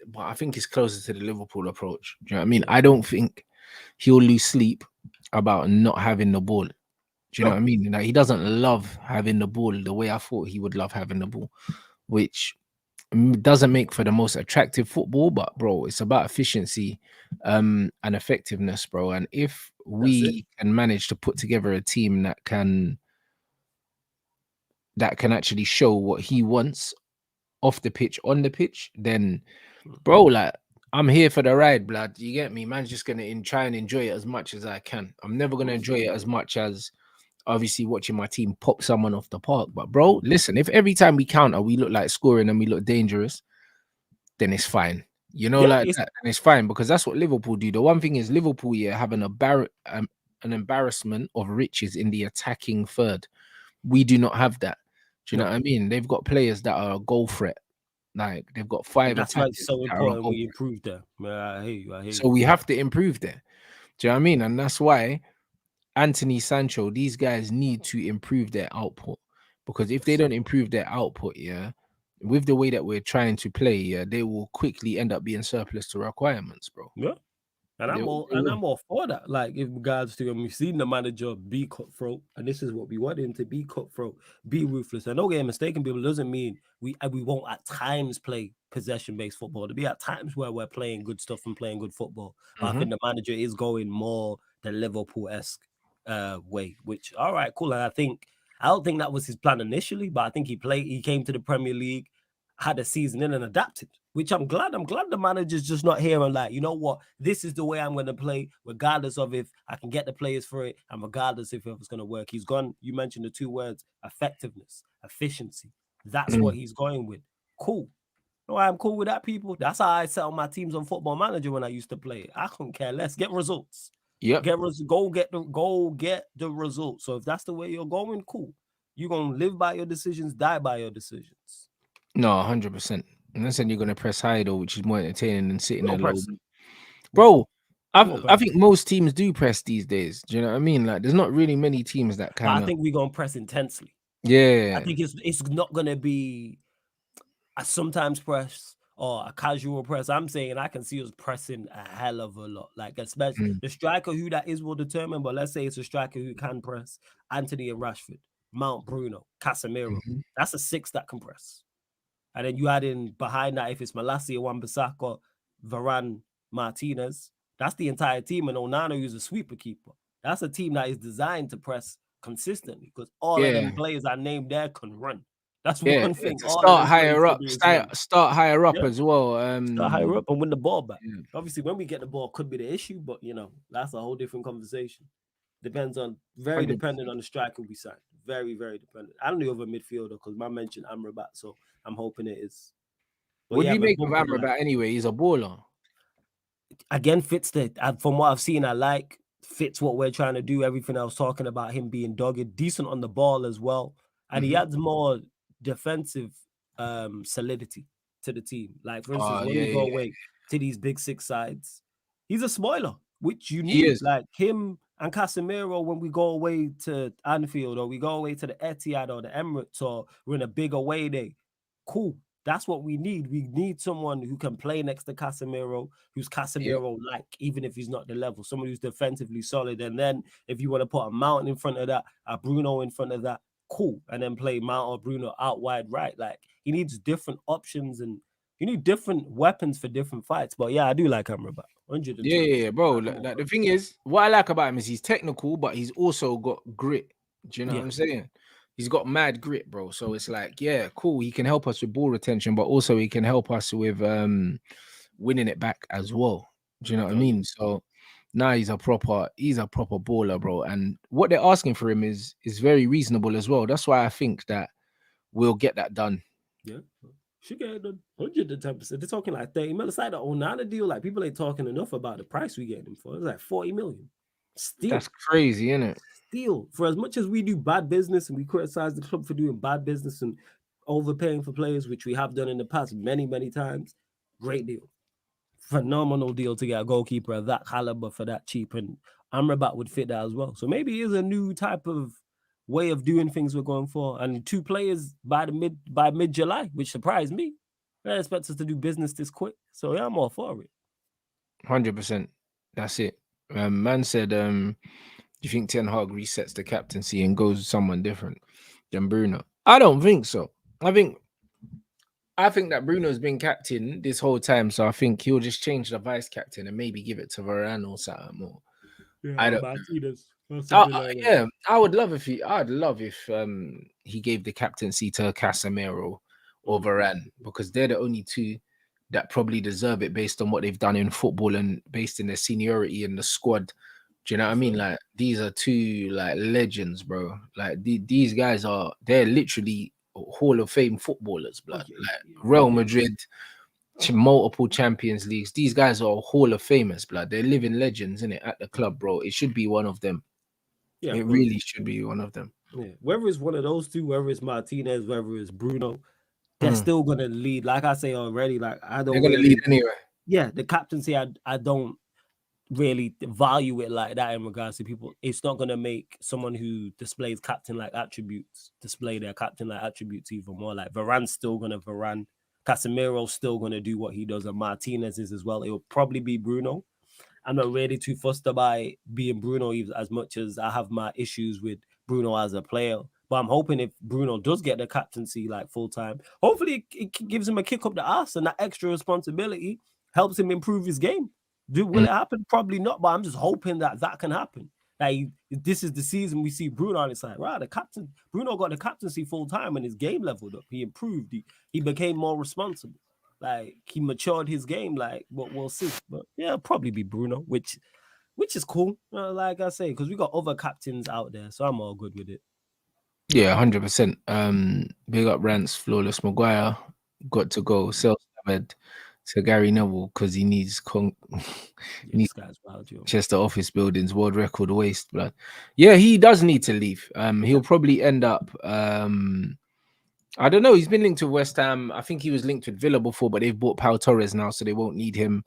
closer to the Liverpool approach. Do you know what I mean? I don't think he'll lose sleep about not having the ball. Do you know what I mean? Like he doesn't love having the ball the way I thought he would love having the ball, which doesn't make for the most attractive football, but bro, it's about efficiency and effectiveness, bro. And if we can manage to put together a team that can actually show what he wants off the pitch, on the pitch, then bro, like I'm here for the ride, blood. You get me? Man's just gonna try and enjoy it as much as I can. I'm never gonna enjoy it as much as obviously watching my team pop someone off the park. But bro, listen, if every time we counter we look like scoring and we look dangerous, then it's fine. You know, like that, and it's fine because that's what Liverpool do. The one thing is Liverpool, have an embarrassment of riches in the attacking third. We do not have that. Do you know what I mean? They've got players that are a goal threat. Like they've got And 5 that's why it's attackers so that are important goal we threat. improve there. Man, I hear you. I hear So you. we have to improve there. Do you know what I mean? And that's why Anthony, Sancho, these guys need to improve their output, because if they Yes. don't improve their output, yeah, with the way that we're trying to play, yeah, they will quickly end up being surplus to requirements, bro. Yeah. And They, they I'm will. all for that. Like in regards to, and we've seen the manager be cutthroat, and this is what we want him to be: cutthroat, be ruthless. And don't get mistaken, people. Doesn't mean we won't at times play possession based football. There'll be at times where we're playing good stuff and playing good football. But I Mhm. think the manager is going more the Liverpool esque way. Which all right, cool. And I don't think that was his plan initially, but I think he came to the Premier League, had a season in and adapted, which I'm glad. I'm glad the manager's just not here and like, you know what, this is the way I'm going to play, regardless of if I can get the players for it and regardless if it's going to work. He's gone, you mentioned the 2 words, effectiveness, efficiency. That's Mm. what he's going with. Cool. No, I'm cool with that, people. That's how I set on my teams on Football Manager when I used to play. I couldn't care less. Get results. Yep. Go get the results. So if that's the way you're going, cool. You're gonna live by your decisions, die by your decisions. No, 100%. And then you're gonna press high though, which is more entertaining than sitting We're there gonna low. press. Yeah, Bro, we're gonna I press. think most teams do press these days. Do you know what I mean? Like, there's not really many teams that But I kind of, think we're gonna press intensely. I yeah. think it's not gonna be a sometimes press or a casual press. I'm saying I can see us pressing a hell of a lot. Like especially Mm. the striker who that is will determine. But let's say it's a striker who can press Anthony and Rashford, Mount Bruno, Casemiro. Mhm. That's a 6 that can press. And then you add in behind that if it's Malacia, Wan-Bissaka, Varane, Martinez. That's the entire team. And Onana, who's a sweeper keeper. That's a team that is designed to press consistently because all of them Yeah. players I named there can run. That's Yeah, one yeah, thing to all of start them players higher can up, do is run. start higher up Yeah, as well. start higher up and win the ball back. Yeah, Obviously, when we get the ball, could be the issue, but that's a whole different conversation. Depends on very 100%. dependent on the striker we sign. Very, very dependent. I don't know over midfielder because my mentioned Amrabat, so I'm hoping it is. But What do yeah, you we're make of bumping like Amrabat anyway? He's a baller. again fits from what I've seen. I like fits what we're trying to do. Everything I was talking about him being dogged, decent on the ball as well, and he Mhm. adds more defensive solidity to the team. Like for instance, Oh, when yeah, we yeah, go yeah. away to these big 6 sides, he's a spoiler, which you He need. is. Like him and Casemiro when we go away to Anfield or we go away to the Etihad or the Emirates or we're in a big away day. Cool. That's what we need. We need someone who can play next to Casemiro, who's Yeah. Casemiro like, even if he's not the level, someone who's defensively solid. And then if you want to put a Mount in front of that, a Bruno in front of that, cool. And then play Mount or Bruno out wide right. Like he needs different options and you need different weapons for different fights. But yeah, I do like Amrabat. Yeah, 110%. yeah, yeah, bro. I'm all Like for the it. thing is, what I like about him is he's technical, but he's also got grit. Do you know what Yeah. I'm saying? He's got mad grit, bro. So it's like, yeah, cool. He can help us with ball retention, but also he can help us with winning it back as well. Do you know what I mean? 100%. So now he's a proper baller, bro. And what they're asking for him is very reasonable as well. That's why I think that we'll get that done. Yeah. She get it 110%. They're talking like 30 million. It's like the Onana deal. Like people ain't talking enough about the price we getting him for. It's like 40 million. Still, That's crazy, isn't it? still. For as much as we do bad business and we criticize the club for doing bad business and overpaying for players, which we have done in the past many, many times, great deal. Phenomenal deal to get a goalkeeper of that caliber for that cheap. And Amrabat would fit that as well. So maybe it is a new type of way of doing things we're going for. And 2 players by mid July, which surprised me. I expect us to do business this quick. So yeah, I'm all for it. 100%. That's it. Man said, do you think Ten Hag resets the captaincy and goes with someone different than Bruno? I don't think so. I think that Bruno's been captain this whole time, so I think he'll just change the vice captain and maybe give it to Varane or something. Or Yeah, I or don't. Martinez or something like that. Yeah, I would love if I'd love if he gave the captaincy to Casemiro or Mm. Varane because they're the only 2 that probably deserve it based on what they've done in football and based in their seniority in the squad. Do you know what I For mean? sure. Like these are 2 like legends, bro. Like these guys they're literally Hall of Fame footballers, Oh blood. yeah, Like yeah, Real yeah. Madrid, multiple Champions Leagues. These guys are Hall of Famers, blood. They're living legends, in it at the club, bro. It should be one of them. Yeah, It but really should be one of them. yeah, whether it's one of those 2, whether it's Martinez, whether it's Bruno, they're still gonna lead. Like I say already, like I They're don't gonna lead really, anyway. yeah, the captaincy, I don't really value it like that in regards to people. It's not gonna make someone who displays captain-like attributes display their captain-like attributes even more. Like Varane's still gonna Varane, Casemiro's still gonna do what he does, and Martinez is as well. It will probably be Bruno. I'm not really too fussed about being Bruno as much as I have my issues with Bruno as a player. But I'm hoping if Bruno does get the captaincy like full time, hopefully it gives him a kick up the ass, and that extra responsibility helps him improve his game. Will it happen? Probably not, but I'm just hoping that can happen. Like this is the season we see Bruno, and it's like, right, Bruno got the captaincy full time, and his game leveled up. He improved. He became more responsible. Like he matured his game. Like, but we'll see. But yeah, it'll probably be Bruno, which is cool. Like I say, because we got other captains out there, so I'm all good with it. Yeah, 100%. Big up Rants, Flawless Maguire, got to go. Self-saved to Gary Neville because he needs Yeah, this guy's wild, yo. Chester office buildings, world record waste blood. Yeah, he does need to leave. He'll probably end up. I don't know. He's been linked to West Ham. I think he was linked with Villa before, but they've bought Pau Torres now, so they won't need him.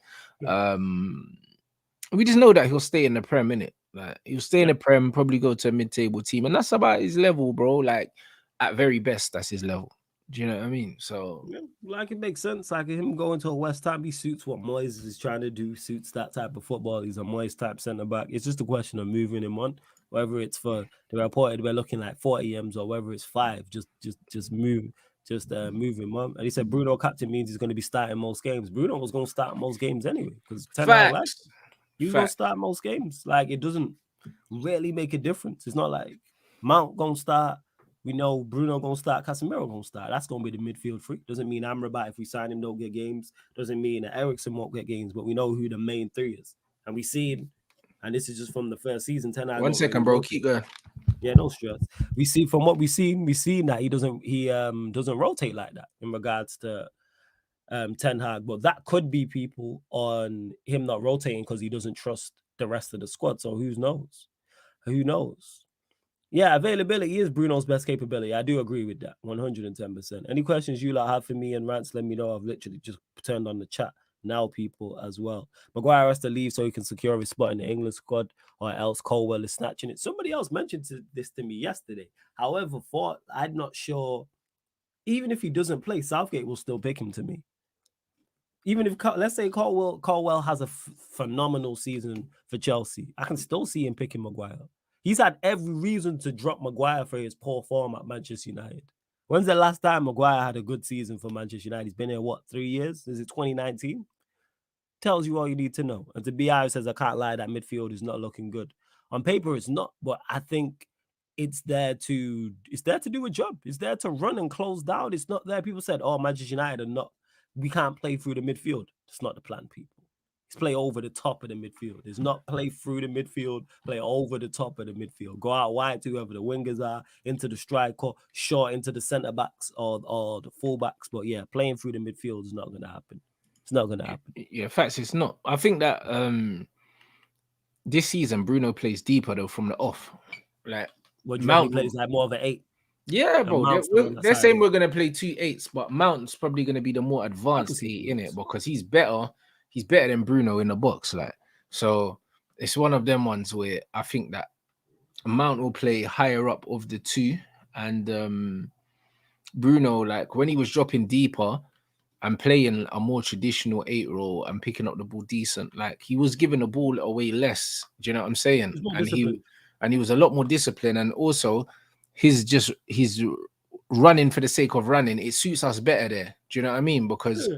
We just know that he'll stay in the Prem, innit? Like he'll stay in the Prem, probably go to a mid-table team, and that's about his level, bro. Like at very best, that's his level. Do you know what I mean? So yeah, like it makes sense. Like him going to a West Ham, he suits what Moyes is trying to do, suits that type of football. He's a Moyes type centre back. It's just a question of moving him on, whether it's for the reported we're looking like 40 M's or whether it's 5. Just move. Move him on. And he said Bruno captain means he's going to be starting most games. Bruno was going to start most games anyway because Ten Hag likes him. He's going to start most games. Like it doesn't really make a difference. It's not like Mount going to start. We know Bruno going to start, Casemiro going to start. That's going to be the midfield three. Doesn't mean Amrabat, if we sign him, don't get games. Doesn't mean that Eriksen won't get games, but we know who the main 3 is. And we see, and this is just from the first season, 10 Hag. 1 second, bro. Keep going. Yeah, no stress. We see from what we've seen that he doesn't rotate like that in regards to Ten Hag. But that could be people on him not rotating because he doesn't trust the rest of the squad. So who knows? Who knows? Yeah, availability is Bruno's best capability. I do agree with that, 110%. Any questions you have for me and Rants, let me know. I've literally just turned on the chat now, people, as well. Maguire has to leave so he can secure his spot in the England squad, or else Colwell is snatching it. Somebody else mentioned this to me yesterday. However, I'm not sure, even if he doesn't play, Southgate will still pick him to me. Even if, let's say Colwell has a phenomenal season for Chelsea, I can still see him picking Maguire. He's had every reason to drop Maguire for his poor form at Manchester United. When's the last time Maguire had a good season for Manchester United? He's been here, 3 years? Is it 2019? Tells you all you need to know. And to be honest, says I can't lie, that midfield is not looking good. On paper, it's not, but I think it's there to do a job. It's there to run and close down. It's not there. People said, oh, Manchester United we can't play through the midfield. It's not the plan, people. It's play over the top of the midfield. It's not play through the midfield, play over the top of the midfield. Go out wide to whoever the wingers are, into the striker, short into the centre backs or the full backs. But yeah, playing through the midfield is not going to happen. It's not going to happen. Yeah, facts, it's not. I think that this season Bruno plays deeper though from the off. Like Mount plays like more of an 8. Yeah, bro. They're saying we're gonna play 2 8s, but Mount's probably gonna be the more advanced 8 in it because he's better. He's better than Bruno in the box, like. So it's one of them ones where I think that Mount will play higher up of the 2, and Bruno, like when he was dropping deeper and playing a more traditional 8 role and picking up the ball decent, like he was giving the ball away less. Do you know what I'm saying? And he was a lot more disciplined, and also his running for the sake of running, it suits us better there. Do you know what I mean? Because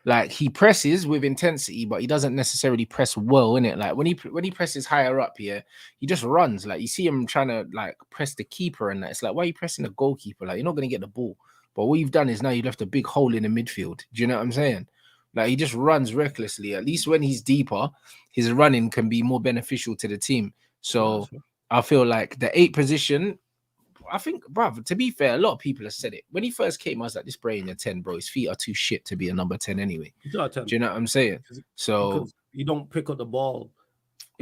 like he presses with intensity, but he doesn't necessarily press well in it. Like when he presses higher up here, he just runs. Like you see him trying to like press the keeper, and that it's like, why are you pressing the goalkeeper? Like you're not gonna get the ball. But what you've done is now you left a big hole in the midfield. Do you know what I'm saying? Like he just runs recklessly. At least when he's deeper, his running can be more beneficial to the team. So I feel like the 8 position, I think, bro, to be fair, a lot of people have said it. When he first came, I was like, this brain a 10, bro. His feet are too shit to be a number 10 anyway. Do you know what I'm saying? So you don't pick up the ball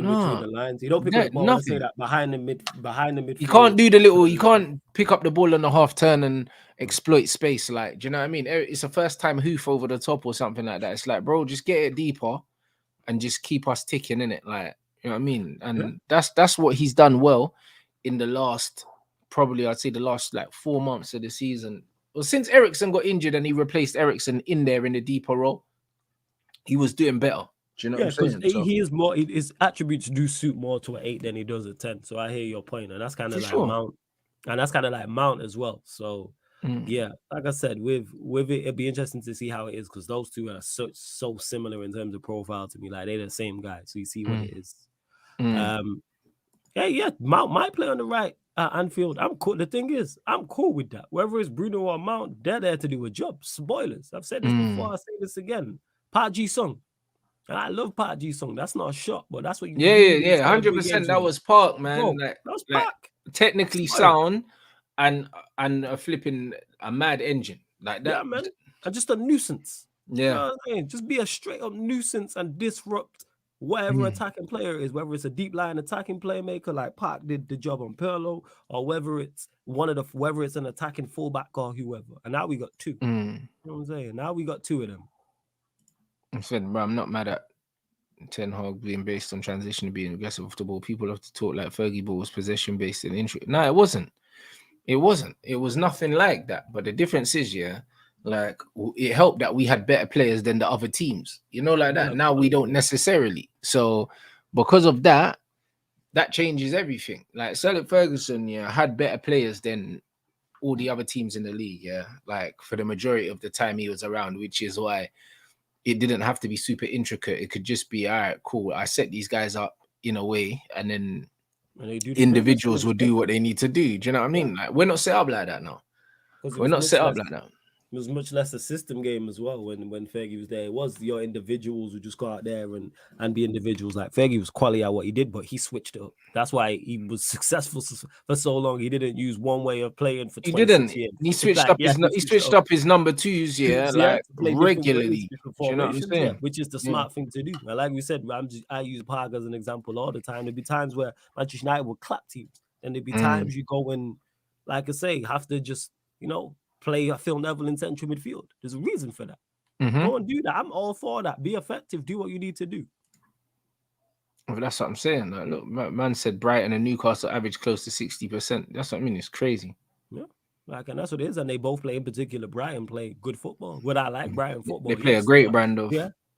in between No, the lines. You don't pick up the ball. When I say nothing. that, behind the midfield. You can't do the little. You and- can't pick up the ball on the half turn and exploit space. Like, do you know what I mean? It's a first time hoof over the top or something like that. It's like, bro, just get it deeper and just keep us ticking in it. Like, you know what I mean? And that's what he's done well in the last, probably I'd say the last like 4 months of the season. Well, since Ericsson got injured and he replaced Ericsson in there in the deeper role, he was doing better. Do you know what I'm because saying? So he is more. His attributes do suit more to an 8 than he does a 10. So I hear your point, and that's kind for of like sure. Mount, and that's kind of like Mount as well. So yeah, like I said, with it, it'd be interesting to see how it is because those two are so similar in terms of profile to me. Like they're the same guy, so you see what it is. Yeah, Mount might play on the right at Anfield. I'm cool. The thing is, I'm cool with that. Whether it's Bruno or Mount, they're there to do a job. Spoilers. I've said this before. I say this again. Park Ji-sung. And I love Park Ji-sung. That's not a shot, but that's what you need in certain big 100%. games. That was Park, Bro, man. that was Like Park. technically Spoiler. sound and a flipping a mad engine like that. Yeah, man. And just a nuisance. Yeah. You know what I'm saying? Just be a straight up nuisance and disrupt whatever attacking player is, whether it's a deep line attacking playmaker like Park did the job on Pirlo, or whether it's whether it's an attacking fullback or whoever. And now we got two. You know what I'm saying? Now we got two of them. I said, bro, I'm not mad at Ten Hag being based on transition, being aggressive off the ball. People have to talk like Fergie ball was possession based and injury. No, it wasn't. It wasn't. It was nothing like that. But the difference is, like it helped that we had better players than the other teams. You know, like that. Now we don't necessarily. So because of that, that changes everything. Like Sir Ferguson, had better players than all the other teams in the league. Yeah, like for the majority of the time he was around, which is why it didn't have to be super intricate. It could just be, all right, cool. I set these guys up in a way, and then individuals will do what they need to do. Do you know what I mean? Like we're not set up like that now. We're not set up like that. It was much less a system game as well when Fergie was there. It was your individuals who just go out there and be individuals. Like Fergie was quality at what he did, but he switched it up. That's why he was successful for so long. He didn't use one way of playing for 26 years. He switched up up his number twos, like regularly. Do you know what I'm saying? Which is the smart thing to do. And like we said, I use Park as an example all the time. There'd be times where Manchester United will clap teams, and there'd be times you go and, like I say, have to just play a Phil Neville in central midfield. There's a reason for that. Go and do that. I'm all for that. Be effective. Do what you need to do. Well, that's what I'm saying. Like, look, man said Brighton and Newcastle average close to 60%. That's what I mean. It's crazy. Yeah, and that's what it is. And they both play, in particular, Brighton play good football. Would I like Brighton football? They play a great brand of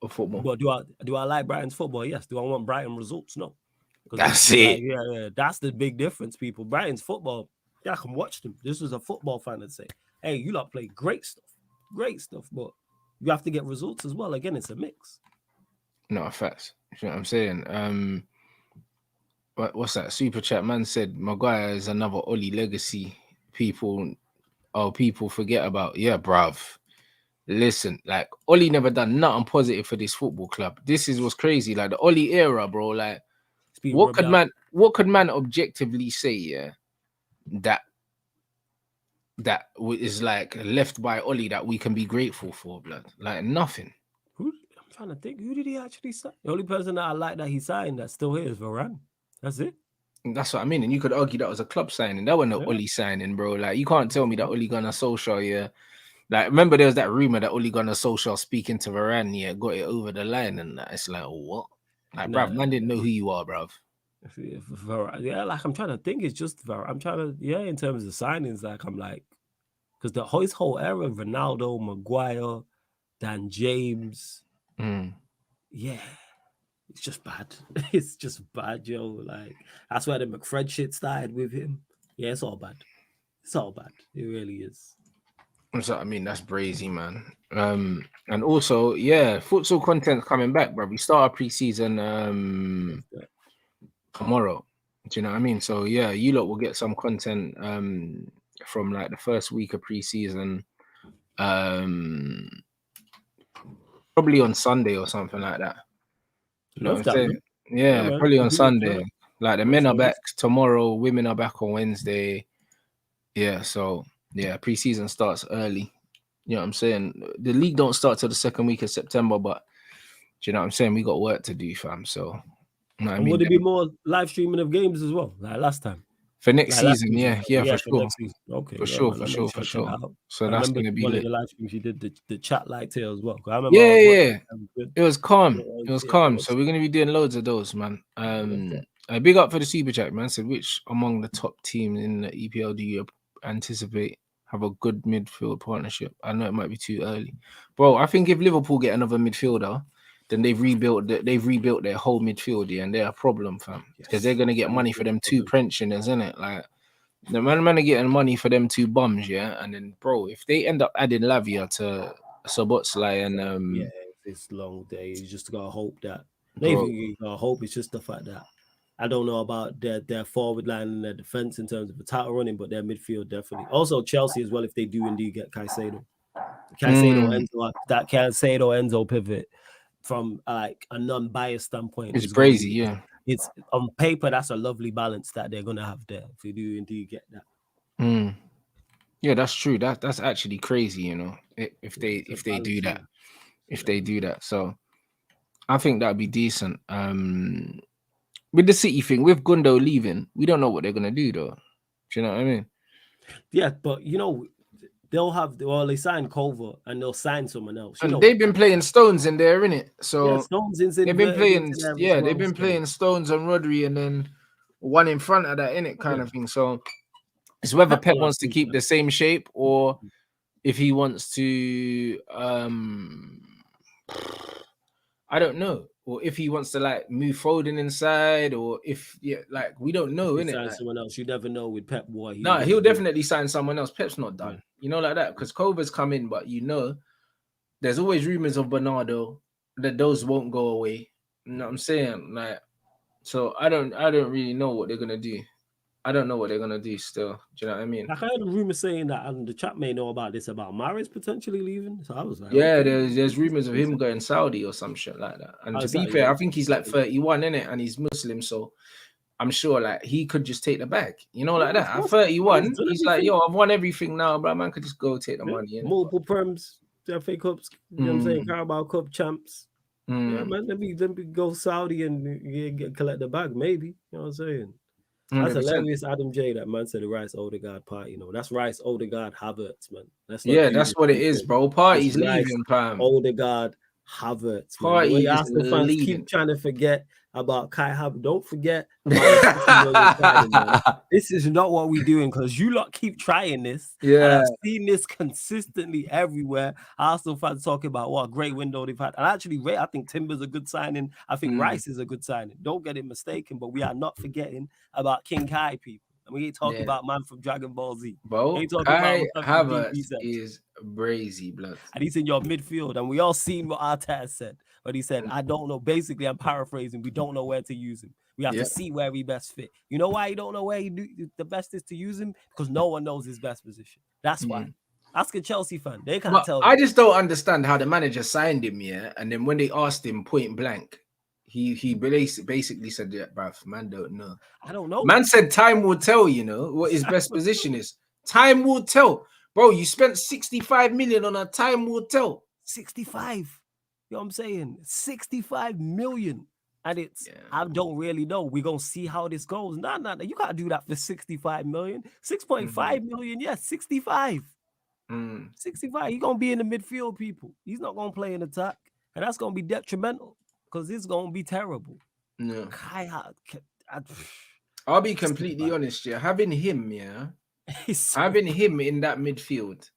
football. But do I like Brighton's football? Yes. Do I want Brighton results? No. That's it. Yeah. That's the big difference, people. Brighton's football, I can watch them. This is a football fan that say, hey, you lot play great stuff, but you have to get results as well. Again, it's a mix. No, facts. You know what I'm saying? What's that? Super chat man said Maguire is another Ollie legacy. People forget about. Yeah, bruv. Listen, like Ollie never done nothing positive for this football club. This is what's crazy. Like the Ollie era, bro. Like what could man objectively say, that is like left by Ollie that we can be grateful for, blood? Like nothing. I'm trying to think. Who did he actually sign? The only person that I like that he signed that's still here is Varane. That's it. That's what I mean. And you could argue that was a club signing. That wasn't no Ollie signing, bro. Like you can't tell me that Ole Gunnar Solskjaer, like remember there was that rumor that Ole Gunnar Solskjaer speaking to Varane, got it over the line, and it's like what? Like, bruv, man didn't know who you are, bruv. Yeah, like I'm trying to think. It's just I'm trying to, in terms of signings, like I'm like, because his whole era, Ronaldo, Maguire, Dan James, yeah, it's just bad. It's just bad, yo. Like that's why the McFred shit started with him. Yeah, it's all bad. It's all bad. It really is. So I mean, that's brazy, man. And also, futsal content coming back, bro. We start our preseason tomorrow. Do you know what I mean? So you lot will get some content from like the first week of preseason, probably on Sunday or something like that. You know what I'm saying? Yeah, probably on Sunday. Like the men are back tomorrow, women are back on Wednesday. Yeah, so preseason starts early. You know what I'm saying? The league don't start till the second week of September, but do you know what I'm saying? We got work to do, fam. So I And mean, would there be more live streaming of games as well, like last time? for next Like last season, season? yeah, for For sure, next season. Okay, for yeah, sure, man. for I may sure, for check that sure. out. So I that's remember gonna be one of lit. the live streams you did, the chat liked it as well. I remember I Yeah, was watching yeah. it. Good. It was calm. Yeah, It was it calm. was. So we're gonna be doing loads of those, man. A big up for the super chat, man. Said which among the top teams in the EPL do you anticipate have a good midfield partnership? I know it might be too early, bro. I think if Liverpool get another midfielder, then they've rebuilt their whole midfield, yeah, and they're a problem, fam. Because they're Yes. gonna get money for them two pensioners, innit? Like the man are getting money for them two bums, yeah. And then, bro, if they end up adding Lavia to Sobotlai and Yeah, it's long day. You just gotta hope that. Not bro, even you gotta hope. It's just the fact that I don't know about their forward line and their defense in terms of the title running, but their midfield definitely. Also Chelsea as well if they do indeed get Caicedo. That Caicedo Enzo pivot from like a non-biased standpoint it's is gonna crazy, be. yeah. It's on paper that's a lovely balance that they're gonna have there if they do indeed get that. Yeah, that's true. That's actually crazy, you know. If Yeah, they it's a do balance, that, yeah. they do that, so I think that'd be decent. With the City thing, with Gundo leaving, we don't know what they're gonna do, though. Do you know what I mean? Yeah, but you know, they signed Culver and they'll sign someone else. You And know, they've been playing Stones in there, innit? yeah, So Stones is they've been inverted playing, into there as yeah, they've well. been So playing Stones and Rodri, and then one in front of that, innit, kind yeah, of thing. So it's whether Pep Pep will have wants to to keep the same shape or if he wants to I don't know. Or if he wants to like move Foden inside, or if like we don't know, he innit? sign Like, someone else. You never know with Pep what he's no, gonna he'll do. definitely sign someone else. Pep's not Yeah. done. You know, like that. Because Kova's come in, but you know, there's always rumors of Bernardo that those won't go away. You know what I'm saying? Like, so I don't really know what they're gonna do. I don't know what they're gonna do still. Do you know what I mean? I heard a rumor saying that, and the chat may know about this about Mahrez potentially leaving. So I was like, Yeah, okay, there's rumors of him going Saudi or some shit like that. And to be fair, I think he's like 31, innit? And he's Muslim, so I'm sure like he could just take the bag, you know, like that. At 31, he's like, yo, I've won everything now, bro. Man could just go take the money. Innit? Multiple Prems, FA Cups, you know what I'm saying? Carabao Cup champs. Yeah, man, let me go Saudi and collect the bag, maybe. You know what I'm saying? 100%. That's hilarious, Adam J. That man said the Rice Odegaard party. You know, that's Rice Odegaard Havertz, man. That's not That's what it is, bro. Party's leaving, fam. Odegaard Havertz, man. The way Arsenal fans keep trying to forget about Kai Havertz. Don't forget about the 50 million signing, man. This is not what we're doing because you lot keep trying this. Yeah. And I've seen this consistently everywhere. Arsenal fans talking about what a great window they've had. And actually, I think Timber's a good signing. I think Rice is a good signing. Don't get it mistaken, but we are not forgetting about King Kai, people. And we ain't talking about man from Dragon Ball Z. Bro, ain't talking Kai about Havertz is brazy, blood. And he's in your midfield. And we all seen what Arteta said. But he said, I don't know. Basically, I'm paraphrasing. We don't know where to use him. We have to see where he best fit. You know why you don't know where the best is to use him? Because no one knows his best position. That's why. Ask a Chelsea fan. They can't tell you. I just don't understand how the manager signed him, and then when they asked him point blank, he basically said, yeah, bruv, man don't know. I don't know. Man said time will tell, you know, what his best position is. Time will tell. Bro, you spent 65 million on a time will tell. 65. You know what I'm saying? 65 million. And it's, I don't really know. We're going to see how this goes. Nah. You got to do that for 65 million. 6.5 million. Yes, 65. 65. He's going to be in the midfield, people. He's not going to play in attack. And that's going to be detrimental because it's going to be terrible. No. I'll be completely honest, having him, having him in that midfield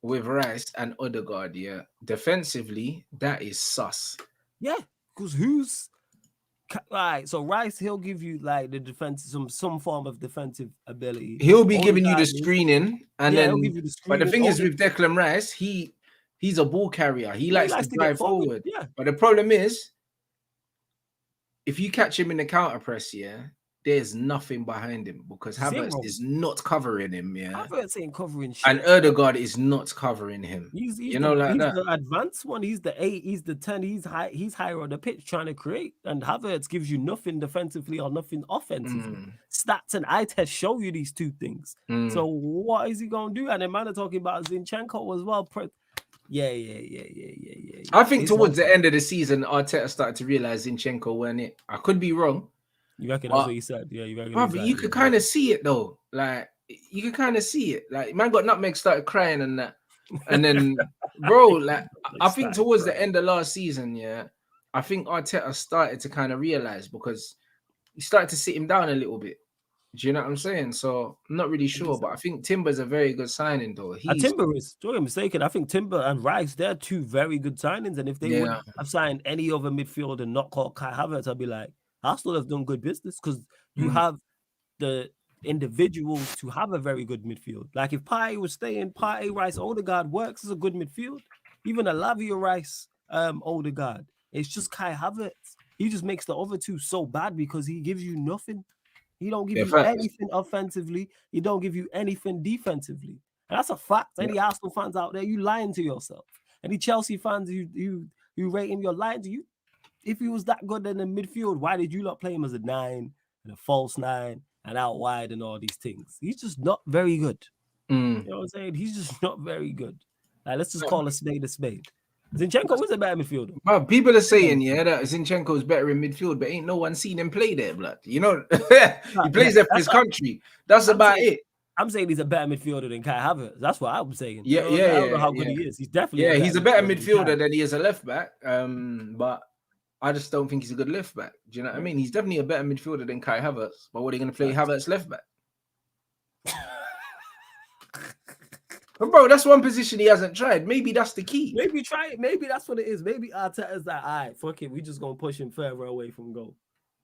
with Rice and Odegaard, defensively, that is sus. Yeah, because who's right? So Rice, he'll give you like the defense, some form of defensive ability. He'll be giving you the screening, and then. He'll give you the screening. But the thing is, with Declan Rice, he's a ball carrier. He likes to drive forward. Yeah. But the problem is, if you catch him in the counter press, there's nothing behind him because Havertz is not covering him. Havertz ain't covering shit. And Odegaard is not covering him. He's the advanced one. He's the 8. He's the 10. He's higher on the pitch trying to create. And Havertz gives you nothing defensively or nothing offensively. Stats and eye test show you these two things. So what is he gonna do? And the man are talking about Zinchenko as well. Yeah. I think It's towards the awful. end of the season, Arteta started to realize Zinchenko weren't it. I could be wrong, You reckon that's but what he said? Yeah, you reckon he's brother, like, you could kind of see it though. Like you could kind of see it. Like man got nutmeg started crying and that, and then bro, like like I think started towards the crying. end of last season, yeah, I think Arteta started to kind of realize because he started to sit him down a little bit. Do you know what I'm saying? So I'm not really sure, but I think Timber's a very good signing though. He's Timber is, don't get mistaken. I think Timber and Rice, they're two very good signings. And if they would yeah. have signed any other midfield and not called Kai Havertz, I'd be like, Arsenal have done good business because you Mm, have the individuals to have a very good midfield. Like if Partey was staying, Partey, Rice, Odegaard works as a good midfield. Even a Lavia Rice, Odegaard. It's just Kai Havertz. He just makes the other two so bad because he gives you nothing. He don't give yeah, you facts. anything offensively. He don't give you anything defensively. And that's a fact. Yeah. Any Arsenal fans out there, you lying to yourself. Any Chelsea fans, you rate him, you're lying to you. If he was that good in the midfield, why did you not play him as a 9 and a false 9 and out wide and all these things? He's just not very good. Mm. You know what I'm saying? He's just not very good. Like, let's just call a spade a spade. Zinchenko is a better midfielder. But people are saying, yeah, that Zinchenko is better in midfield, but ain't no one seen him play there, blood. You know, he Yeah, plays there for his that's what country. That's I'm about saying. it. I'm saying he's a better midfielder than Kai Havertz. That's what I'm saying. You Yeah, know what I'm yeah, saying? I don't know yeah, how good yeah. he is. He's definitely a Yeah, better he's a better midfielder than Kai. midfielder than he is a left back. But I just don't think he's a good left back. Do you know what I mean? He's definitely a better midfielder than Kai Havertz. But what are you going to play Havertz left back? But bro, that's one position he hasn't tried. Maybe that's the key. Maybe try it. Maybe that's what it is. Maybe Arteta's like, all right, fuck it. We just gonna push him further away from goal.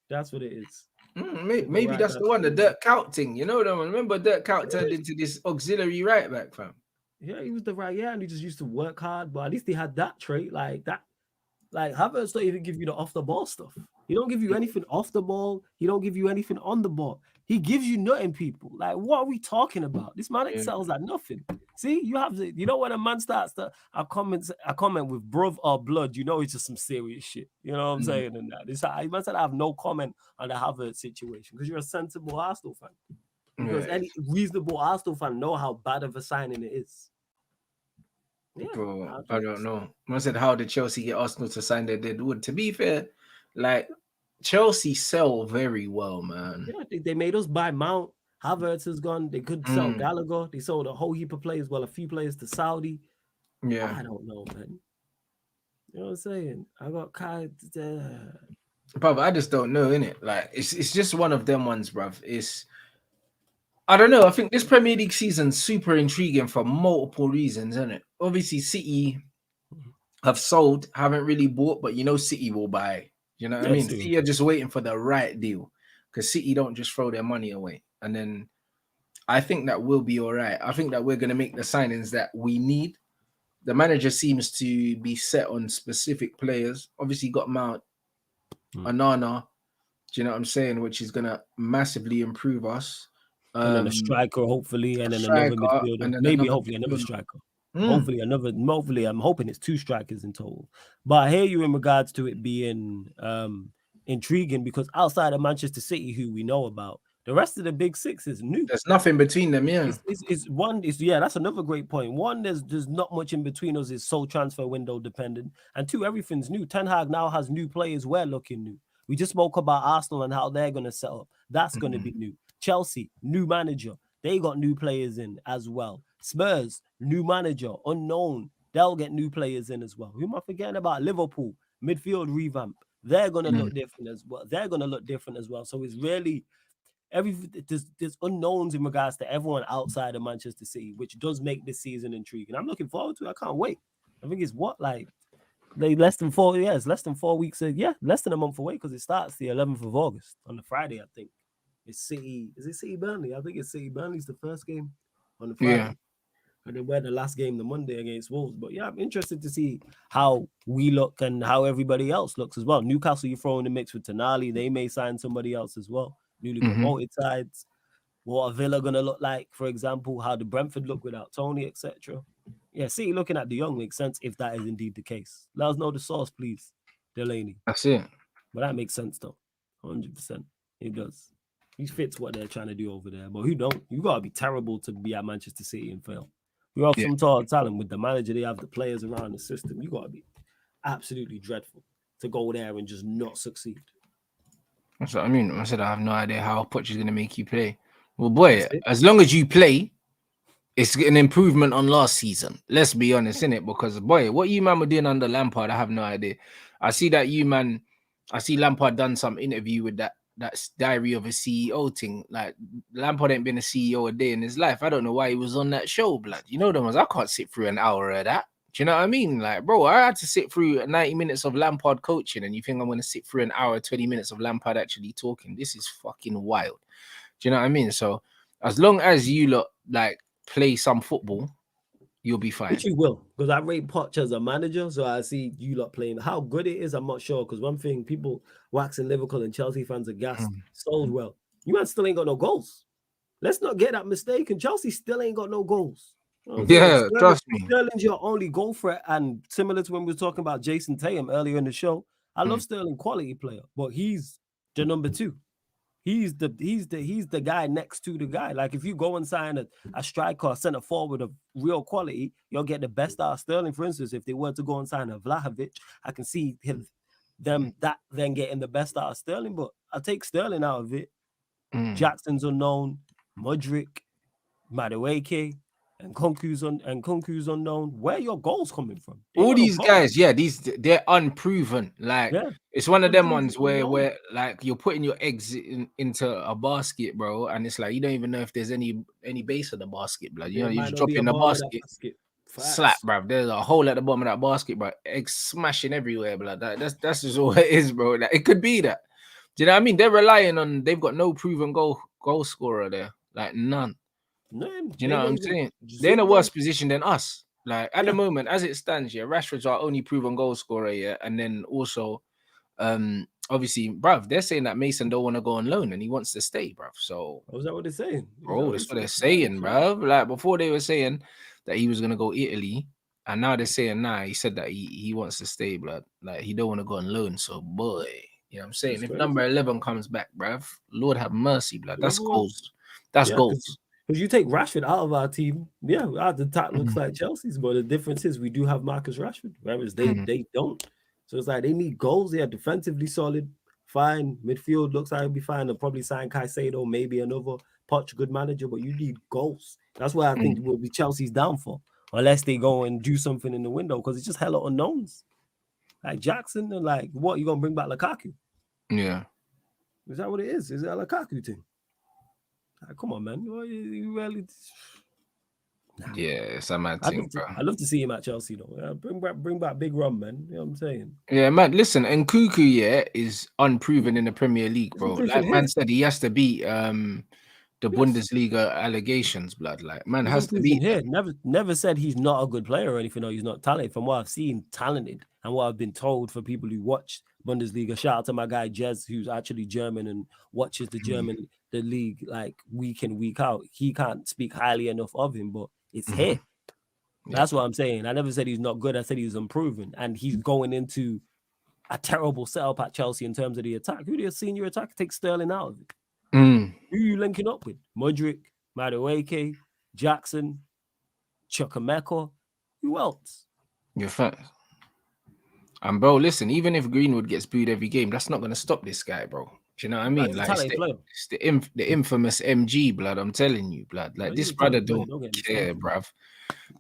That's what it is. Maybe that's the one, the Dirk Kuyt thing. You know that one. Remember Dirk Kuyt turned into this auxiliary right back, fam. Yeah, he was the right. Yeah, and he just used to work hard. But at least he had that trait, like that. Like Havertz don't even give you the off the ball stuff. He don't give you anything off the ball. He don't give you anything on the ball. He gives you nothing, people. Like, what are we talking about? This man excels at nothing. See, you have to, you know, when a man starts to a comment with bruv or blood, you know it's just some serious shit. You know what I'm saying? And that it's like, man said I have no comment on the Havertz situation because you're a sensible Arsenal fan. Because any reasonable Arsenal fan know how bad of a signing it is. Yeah, Bro, I don't know. I said, how did Chelsea get Arsenal to sign their dead wood? To be fair, like Chelsea sell very well, man. Yeah, they made us buy Mount. Havertz is gone. They could sell Gallagher. They sold a whole heap of players, well, a few players to Saudi. Yeah. I don't know, man. You know what I'm saying? I got Kai. Bruv, I just don't know, innit? Like, it's just one of them ones, bruv. I don't know. I think this Premier League season's super intriguing for multiple reasons, isn't it? Obviously, City have sold, haven't really bought, but you know City will buy. You know what I mean? City are just waiting for the right deal because City don't just throw their money away. And then I think that we'll be all right. I think that we're going to make the signings that we need. The manager seems to be set on specific players. Obviously, got Mount, ONANA, do you know what I'm saying? Which is going to massively improve us. And then a striker, hopefully, and then another midfielder. And then Maybe, hopefully, another striker. Hopefully, I'm hoping it's 2 strikers in total. But I hear you in regards to it being intriguing because outside of Manchester City, who we know about, the rest of the big 6 is new. There's nothing between them, yeah. That's another great point. One, there's not much in between us. It's so transfer window dependent. And 2, everything's new. Ten Hag now has new players. We're looking new. We just spoke about Arsenal and how they're going to set up. That's going to be new. Chelsea, new manager. They got new players in as well. Spurs, new manager, unknown. They'll get new players in as well. Who am I forgetting about? Liverpool, midfield revamp. They're going to look different as well. So it's really there's unknowns in regards to everyone outside of Manchester City, which does make this season intriguing. I'm looking forward to it. I can't wait. I think it's less than 4 weeks. Less than a month away because it starts the 11th of August on the Friday, I think. It's City. Is it City Burnley? I think it's City Burnley's the first game on the Friday. Yeah. And then we're the last game the Monday against Wolves. But yeah, I'm interested to see how we look and how everybody else looks as well. Newcastle, you throw in the mix with Tonali. They may sign somebody else as well. Newly promoted sides. What are Villa going to look like, for example? How did Brentford look without Tony, etc.? Yeah, City looking at De Jong makes sense if that is indeed the case. Let us know the source, please, Delaney. That's it. But that makes sense, though. 100%. It does. He fits what they're trying to do over there. But who don't? You got to be terrible to be at Manchester City and fail. You have some tall talent with the manager. They have the players around the system. You got to be absolutely dreadful to go there and just not succeed. That's what I mean. I said I have no idea how Poch is going to make you play. Well, boy, That's it. as long as you play, it's an improvement on last season. Let's be honest, innit? Because boy, what you man were doing under Lampard, I have no idea. I see Lampard done some interview with that diary of a CEO thing. Like Lampard ain't been a CEO a day in his life. I don't know why he was on that show, blood. You know them ones. I can't sit through an hour of that. Do you know what I mean? Like, bro, I had to sit through 90 minutes of Lampard coaching, and you think I'm going to sit through an hour, 20 minutes of Lampard actually talking? This is fucking wild. Do you know what I mean? So as long as you lot like play some football, you'll be fine. Which you will, because I rate Poch as a manager, so I see you lot playing. How good it is, I'm not sure. Because one thing, people waxing Liverpool and Chelsea fans are gassed. Sold well. You man still ain't got no goals. Let's not get that mistaken. Chelsea still ain't got no goals. You know yeah, trust me. Sterling's your only goal threat, and similar to when we were talking about Jason Tatum earlier in the show, I love Sterling, quality player, but he's the number 2. He's the guy next to the guy. Like if you go and sign a striker, center forward of real quality, you'll get the best out of Sterling. For instance, if they were to go and sign a Vlahovic, I can see them then getting the best out of Sterling. But I'll take Sterling out of it. Jackson's unknown, Mudryk, Madueke, and Kunku's unknown. Where are your goals coming from? All these guys, they're unproven. Like it's one of them ones where like you're putting your eggs into a basket, bro, and it's like you don't even know if there's any base of the basket, blood. You know, you just drop it in the basket. Slap, bro. There's a hole at the bottom of that basket, bro. Eggs smashing everywhere, blood. That's just all it is, bro. Like, it could be that. Do you know what I mean? They're relying on. They've got no proven goal scorer there, like none. Do you know what I'm saying? They're in a worse position than us. Like at the moment, as it stands, Rashford's our only proven goal scorer, and then also, obviously, bruv, they're saying that Mason don't want to go on loan and he wants to stay, bruv. So, is that what they're saying? Bro, that's what they're saying, bruv. Like before, they were saying that he was gonna go Italy, and now they're saying he said that he wants to stay, blood. Like he don't want to go on loan. So, boy, you know what I'm saying? If number 11 comes back, bruv, Lord have mercy, blood. That's goals. That's goals. Because you take Rashford out of our team, our attack looks like Chelsea's, but the difference is we do have Marcus Rashford, whereas they don't. So it's like they need goals. They are defensively solid, fine. Midfield looks like it'll be fine. They'll probably sign Caicedo, maybe another Poch, good manager, but you need goals. That's why I think it will be Chelsea's downfall, unless they go and do something in the window, because it's just hella unknowns. Like Jackson, and like, what, you gonna bring back Lukaku? Yeah. Is that what it is? Is it a Lukaku thing? Come on, man. You really... Yeah, it's a mad thing, bro. I'd love to see him at Chelsea, though. Bring back Big Rum, man. You know what I'm saying? Yeah, man. Listen, and Nkunku, is unproven in the Premier League, bro. Like man said, he has to beat the Bundesliga allegations, blood. Like man has to beat here. Never said he's not a good player or anything, or he's not talented. From what I've seen, talented, and what I've been told for people who watch Bundesliga. Shout out to my guy Jez, who's actually German and watches the league like week in, week out. He can't speak highly enough of him, but it's here. That's what I'm saying. I never said he's not good. I said he's improving, and he's going into a terrible setup at Chelsea in terms of the attack. Who do you senior attack? Take Sterling out of it. Who are you linking up with? Mudryk, Madueke, Jackson, Chukwuemeka. Who else? You're fat. And bro, listen, even if Greenwood gets booed every game, that's not going to stop this guy, bro. Do you know what I mean? Like it's the infamous MG, blood. I'm telling you, blood. Like this brother don't care, bruv.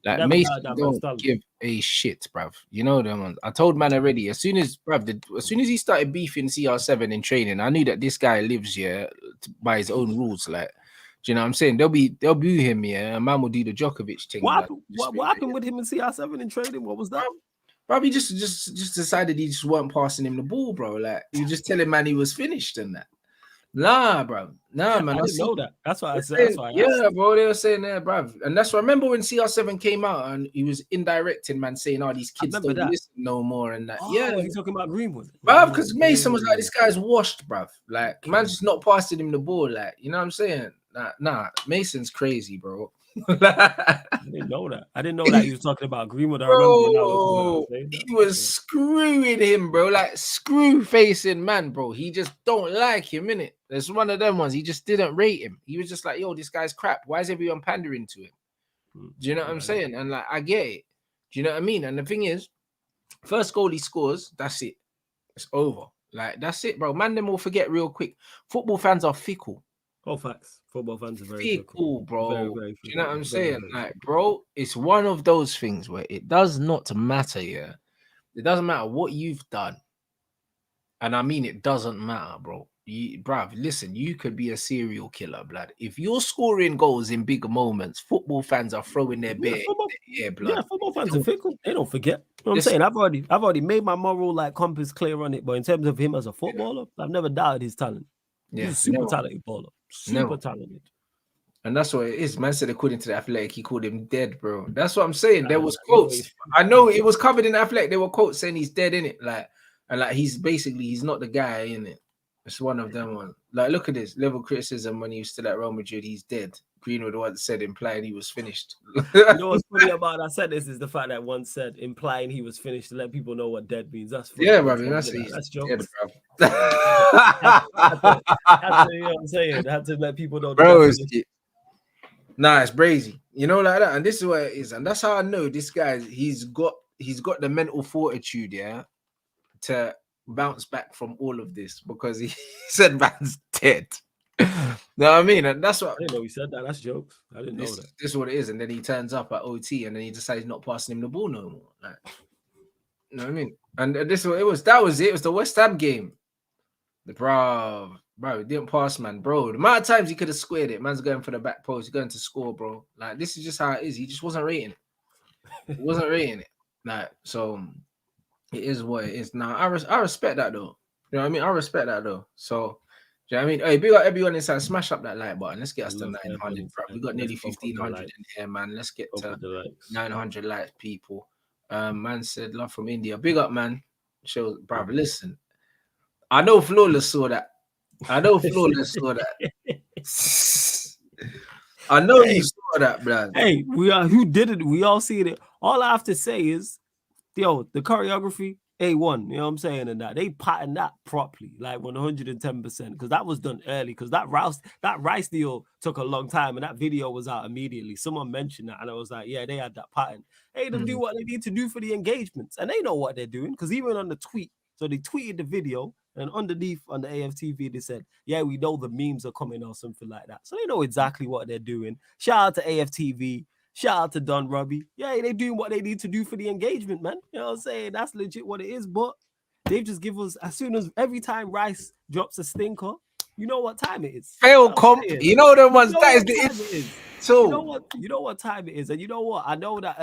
Like Mason don't give a shit, bruv. You know them ones. I told man already. As soon as he started beefing CR7 in training, I knew that this guy lives here by his own rules. Like, do you know what I'm saying? They'll boo him, and man will do the Djokovic thing. What happened with him in CR7 in training? What was that? Bro, he just decided he just weren't passing him the ball, bro. Like he was just telling man he was finished and that. Nah, bro. Nah, man. I didn't know that. That's why I said. Bro. They were saying that, bro. And that's why I remember when CR7 came out and he was indirecting, man, saying, "Oh, these kids don't listen no more." And that. He's talking about Greenwood, bro. Because Mason was like, "This guy's washed, bro. Like, man's just not passing him the ball. Like, you know what I'm saying? Nah. Mason's crazy, bro." I didn't know that. I didn't know that he was talking about Greenwood. I remember he was screwing him, bro. Like screw facing man, bro. He just don't like him, innit? There's one of them ones. He just didn't rate him. He was just like, yo, this guy's crap. Why is everyone pandering to him? Do you know what I'm saying? And like, I get it. Do you know what I mean? And the thing is, first goal he scores, that's it. It's over. Like, that's it, bro. Man, them will forget real quick. Football fans are fickle. Oh, facts. Football fans are very Fickle, bro. Very, very Do you know fickle. what I'm Very, saying? very Like, fickle. bro, it's one of those things where it does not matter, yeah. It doesn't matter what you've done. And I mean, it doesn't matter, bro. Bruv, listen, you could be a serial killer, blood. If you're scoring goals in bigger moments, football fans are throwing their beer in the air, blood. Football fans are fickle. They don't forget. You know what I'm Listen, saying? I've already made my moral like compass clear on it. But in terms of him as a footballer, I've never doubted his talent. yeah, He's a super never, talented baller. Super never. talented. And that's what it is. Man said, according to the Athletic, he called him dead, bro. That's what I'm saying. There was quotes. I know it was covered in Athletic. There were quotes saying he's dead in it, like, and like he's not the guy in it. It's one of them ones. Like, look at this level criticism when he was still at Real Madrid. He's dead. Greenwood once said, implying he was finished. You know what's funny about that sentence is the fact that one said implying he was finished to let people know what dead means. That's funny. Yeah, bro. That's jokes. Dead, bro. That's you know what I'm saying. I had to let people know. Bro, nah, it's brazy. You know, like that. And this is what it is. And that's how I know this guy, he's got the mental fortitude, yeah, to bounce back from all of this, because he said man's dead. You know what I mean? And that's what I didn't know he said that. That's jokes. I didn't know that. This is what it is. And then he turns up at OT and then he decides not passing him the ball no more. Like, you know what I mean? And this is what it was. That was it. It was the West Ham game. The bro, it didn't pass, man, bro. The amount of times he could have squared it, man's going for the back post, he's going to score, bro. Like, this is just how it is. He just wasn't rating it. He wasn't rating it. Like, so it is what it is. Now, I respect that though. You know what I mean? I respect that though. So, do you know what I mean? Hey, big up everyone inside. Smash up that like button. Let's get us to 900, bro. We got nearly 1,500 in here, man. Let's get to 900 likes, people. Man said love from India. Big up, man. Show, bro. Listen, I know Flawless saw that. I know you saw that, bro. Hey, who did it? We all see it. All I have to say is, yo, the choreography, A1, you know what I'm saying? And that they patterned that properly, like 110%, because that was done early. Because that Rice deal took a long time, and that video was out immediately. Someone mentioned that, and I was like, yeah, they had that pattern. Hey, them do what they need to do for the engagements, and they know what they're doing. Because even on the tweet, so they tweeted the video, and underneath on the AFTV, they said, yeah, we know the memes are coming or something like that. So they know exactly what they're doing. Shout out to AFTV. Shout out to Don Robbie. Yeah, they're doing what they need to do for the engagement, man. You know what I'm saying? That's legit what it is. But they just give us, as soon as every time Rice drops a stinker, you know what time it is. Fail comp. You know the ones that is the so you know what time it is. And you know what? I know that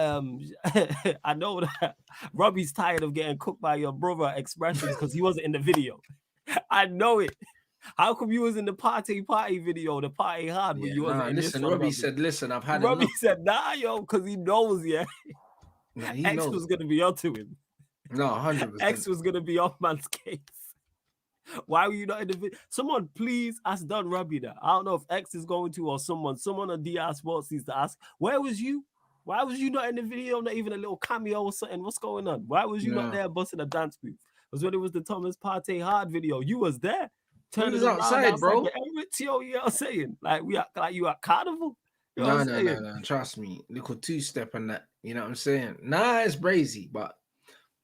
I know that Robbie's tired of getting cooked by your brother expressions because he wasn't in the video. I know it. How come you was in the party video, the party hard, but you wasn't in this one? Robbie said, listen, I've had Robbie enough. said, nah, yo, because he knows, yeah. Nah, he X knows. was going to be onto him. No, 100%. X was going to be off man's case. Why were you not in the video? Someone please ask Don Robbie that. I don't know if X is going to or someone on DR Sports needs to ask, where was you? Why was you not in the video? Not even a little cameo or something. What's going on? Why was you not there busting a dance move? Because when it was the Thomas Partey hard video, you was there. Turning outside, bro. Emirates, yo, you know what I'm saying? Like you at Carnival. You know no. Trust me. Little two-step on that. You know what I'm saying? Nah, it's brazy, but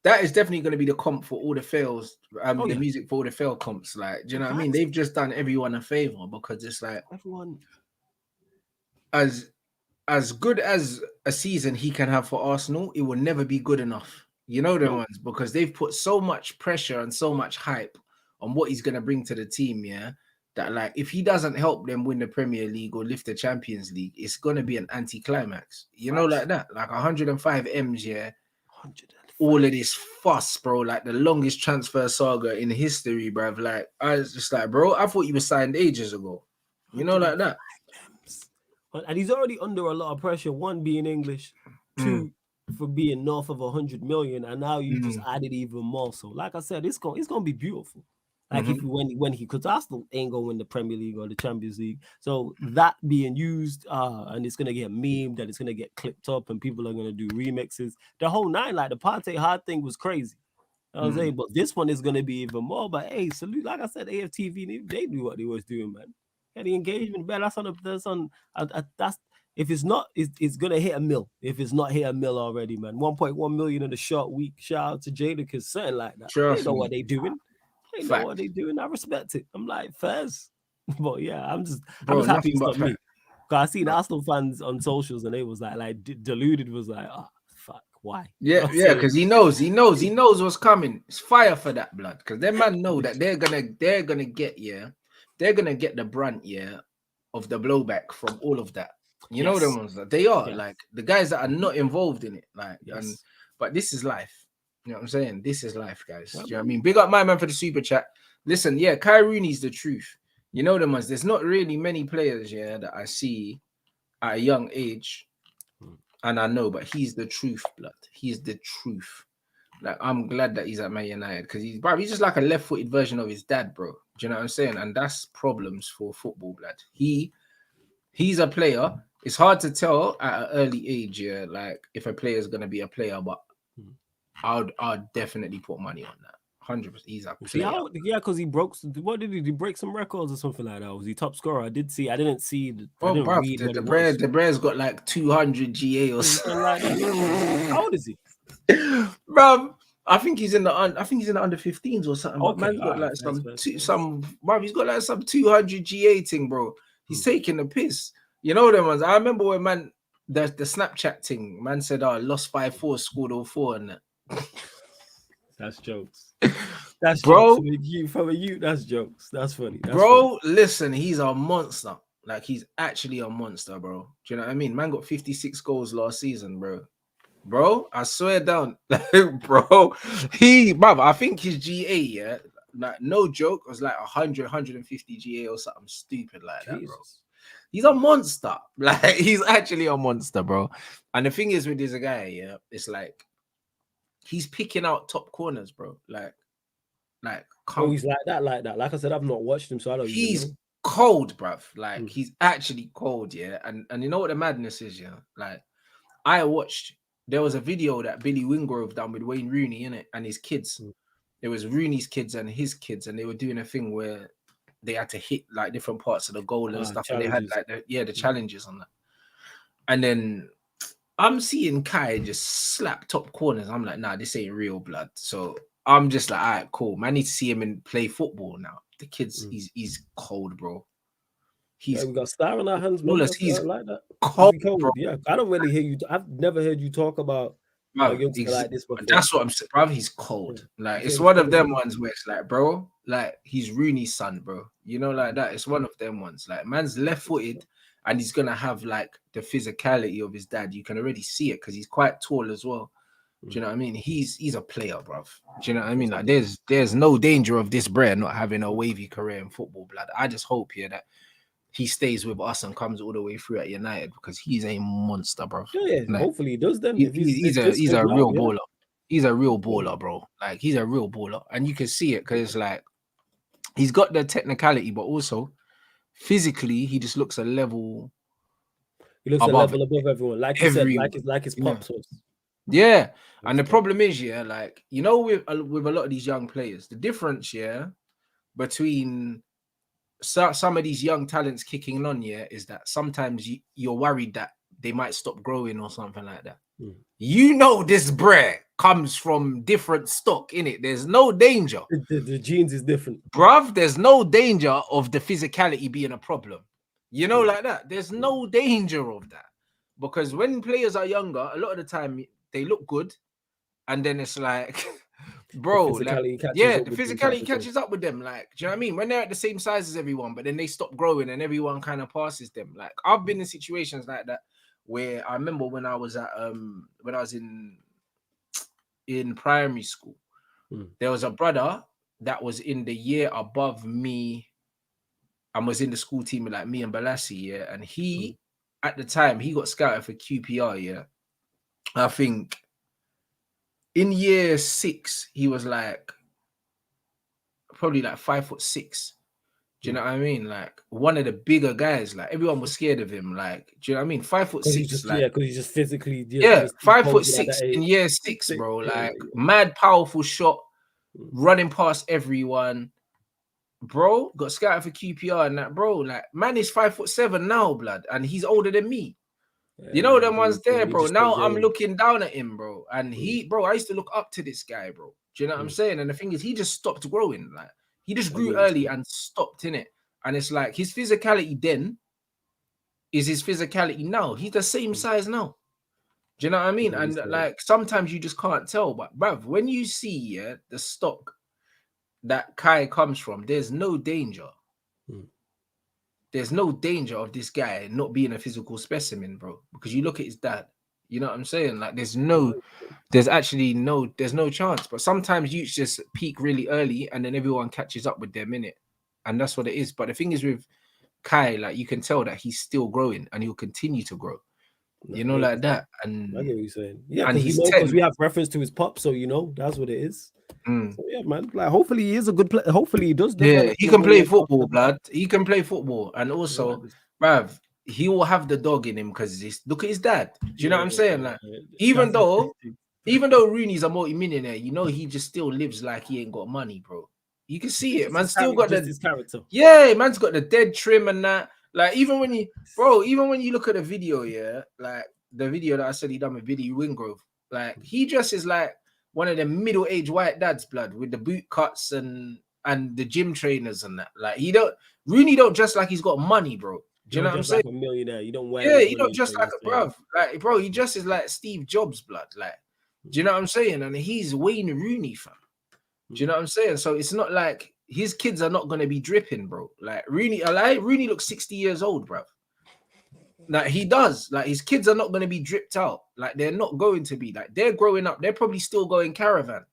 that is definitely going to be the comp for all the fails. The music for all the fail comps. Like, do you know what I mean? They've just done everyone a favor because it's like everyone as good as a season he can have for Arsenal, it will never be good enough. You know the ones, because they've put so much pressure and so much hype on what he's going to bring to the team, yeah, that like if he doesn't help them win the Premier League or lift the Champions League, it's going to be an anti-climax. You know, like that, like 105 M's, yeah. 105. All of this fuss, bro, like the longest transfer saga in history, bruv. Like, I was just like, bro, I thought you were signed ages ago. You know, like that. And he's already under a lot of pressure. One, being English. Two, for being north of 100 million. And now you just added even more. So, like I said, it's gonna be beautiful. Like if when he, because Arsenal ain't gonna win the Premier League or the Champions League, so that being used, and it's gonna get memed, and it's gonna get clipped up, and people are gonna do remixes. The whole nine, like the Partey hard thing was crazy. I was saying, but this one is gonna be even more. But hey, salute, like I said, AFTV, they knew what they was doing, man. Yeah, the engagement, man. That's If it's not, it's gonna hit a mil. If it's not hit a mil already, man. 1.1 million in a short week. Shout out to Jadakiss, something like that. They Trust know me. what they doing. They know what they doing. I respect it. I'm like, fairs. But yeah, I'm just happy it's not me. Cause I seen Arsenal fans on socials and they was like deluded was like, oh fuck, why? Yeah, yeah, because he knows what's coming. It's fire for that blood. Because them man know that they're gonna get they're gonna get the brunt of the blowback from all of that. You know them ones that they are like the guys that are not involved in it. Like, but this is life. You know what I'm saying? This is life, guys. Do you know what I mean? Big up my man for the super chat. Listen, yeah, Kai Rooney's the truth. You know them ones. There's not really many players, that I see at a young age, and I know, but he's the truth, blood. He's the truth. Like, I'm glad that he's at Man United because he's just like a left-footed version of his dad, bro. Do you know what I'm saying? And that's problems for football, blood. He's a player. It's hard to tell at an early age, like if a player is gonna be a player, but I'd definitely put money on that. 100%. He's a player. Yeah, because he broke. What did he do? Break some records or something like that? Was he top scorer? I didn't see. The Brez got like 200 GA or something like that. How old is he, bro? I think he's in the under 15s or something. Okay, man's got like he's got like some 200 GA thing, bro. He's taking the piss. You know them ones. I remember when the Snapchat thing, man said, lost 5-4, scored all 4 and that. That's jokes. That's bro. From a youth, that's jokes. That's funny. Bro, listen, he's a monster. Like, he's actually a monster, bro. Do you know what I mean? Man got 56 goals last season, bro. Bro, I swear down. Bro, I think his GA, like, no joke, was like 100, 150 GA or something stupid like that, bro. He's a monster. Like, he's actually a monster, bro. And the thing is with this guy, it's like, he's picking out top corners, bro. Like, he's like that. Like I said, I've not watched him, so I don't. He's cold, bruv. Like, he's actually cold, And you know what the madness is, Like, I watched. There was a video that Billy Wingrove done with Wayne Rooney in it and his kids. It was Rooney's kids and his kids, and they were doing a thing where they had to hit like different parts of the goal and stuff. Challenges. And they had like the challenges on that. And then I'm seeing Kai just slap top corners. I'm like, nah, this ain't real, blood. So I'm just like, all right, cool. Man, I need to see him play football now. The kid's he's cold, bro. We got star in our hands, man. He's like that. Cold, bro. Yeah, I don't really hear you. I've never heard you talk about a youngster like this before. That's what I'm saying, bro. He's cold. Like, it's one of them ones where it's like, bro, like, he's Rooney's son, bro. You know, like that. It's one of them ones. Like, man's left-footed, and he's gonna have like the physicality of his dad. You can already see it because he's quite tall as well. Do you know what I mean? He's a player, bro. Do you know what I mean? Like, there's no danger of this Brer not having a wavy career in football, blood. I just hope that he stays with us and comes all the way through at United because he's a monster, bro. Yeah, like, hopefully he does then. He's a real baller. He's a real baller, bro. Like, he's a real baller. And you can see it because it's like he's got the technicality, but also physically he just looks a level. He looks above everyone. Like you said, like his pops was. Yeah. And the problem is, like, you know, with a lot of these young players, the difference, between some of these young talents kicking on, is that sometimes you're worried that they might stop growing or something like that. You know, this Brer comes from different stock, innit? There's no danger. The genes is different. Bruv, there's no danger of the physicality being a problem. You know, like that. There's no danger of that. Because when players are younger, a lot of the time they look good. And then it's like... Bro, the physicality catches up with them. Like, do you know what I mean? When they're at the same size as everyone, but then they stop growing and everyone kind of passes them. Like, I've been in situations like that where I remember when I was in primary school, there was a brother that was in the year above me and was in the school team with like me and Balassi, and he at the time he got scouted for QPR, I think. In year 6, he was like probably like 5'6". Do you know what I mean? Like, one of the bigger guys. Like, everyone was scared of him. Like, do you know what I mean? 5'6". Like, because he's just physically. 5'6" in year 6, bro. Like, mad powerful shot, running past everyone. Bro, got scouted for QPR and that, bro. Like, man is 5'7" now, blood, and he's older than me. You know them ones Yeah, there, he bro. just stopped Now I'm going. looking down at him, bro. And bro, I used to look up to this guy, bro. Do you know what I'm saying? And the thing is, he just stopped growing. Like he just I get grew what you're early saying. and stopped in it. And it's like his physicality then is his physicality now. He's the same size now. Do you know what I I mean? get what you're And saying. like sometimes you just can't tell. But bruv, when you see the stock that Kai comes from, there's no danger. There's no danger of this guy not being a physical specimen, bro. Because you look at his dad. You know what I'm saying? Like there's no chance. But sometimes you just peak really early and then everyone catches up with them in it. And that's what it is. But the thing is with Kai, like you can tell that he's still growing and he'll continue to grow. You know, like that. I And get what you're saying. Yeah, and because he's because 10. we have reference to his pop, so that's what it is. Mm. So yeah, man. Like hopefully he is a good player. Hopefully he does Yeah, develop he the can way he play is off football, the back. blood. He can play football. And Yeah, also, bruv, he will have the dog in him because look at his dad. Do you know what I'm saying? Like, even that's though Rooney's a multi-millionaire, you know he just still lives like he ain't got money, bro. You can see it, man. Still got his character. Yeah, man's got the dead trim and that. Like, even when you look at the video, like the video that I said he done with Billy Wingrove, like he dresses like one of the middle-aged white dads, blood, with the boot cuts and the gym trainers and that. Like Rooney don't dress like he's got money, bro. Do you know what I'm saying? Like a millionaire. You don't wear Yeah, his he money don't for dress like a bruv. Like, bro, he dresses like Steve Jobs, blood. Like, do you know what I'm saying? And he's Wayne Rooney, fam. Do you know what I'm saying? So it's not like his kids are not gonna be dripping, bro. Like Rooney looks 60 years old, bro. Like he does. Like his kids are not gonna be dripped out. Like they're not going to be. Like they're growing up. They're probably still going caravan.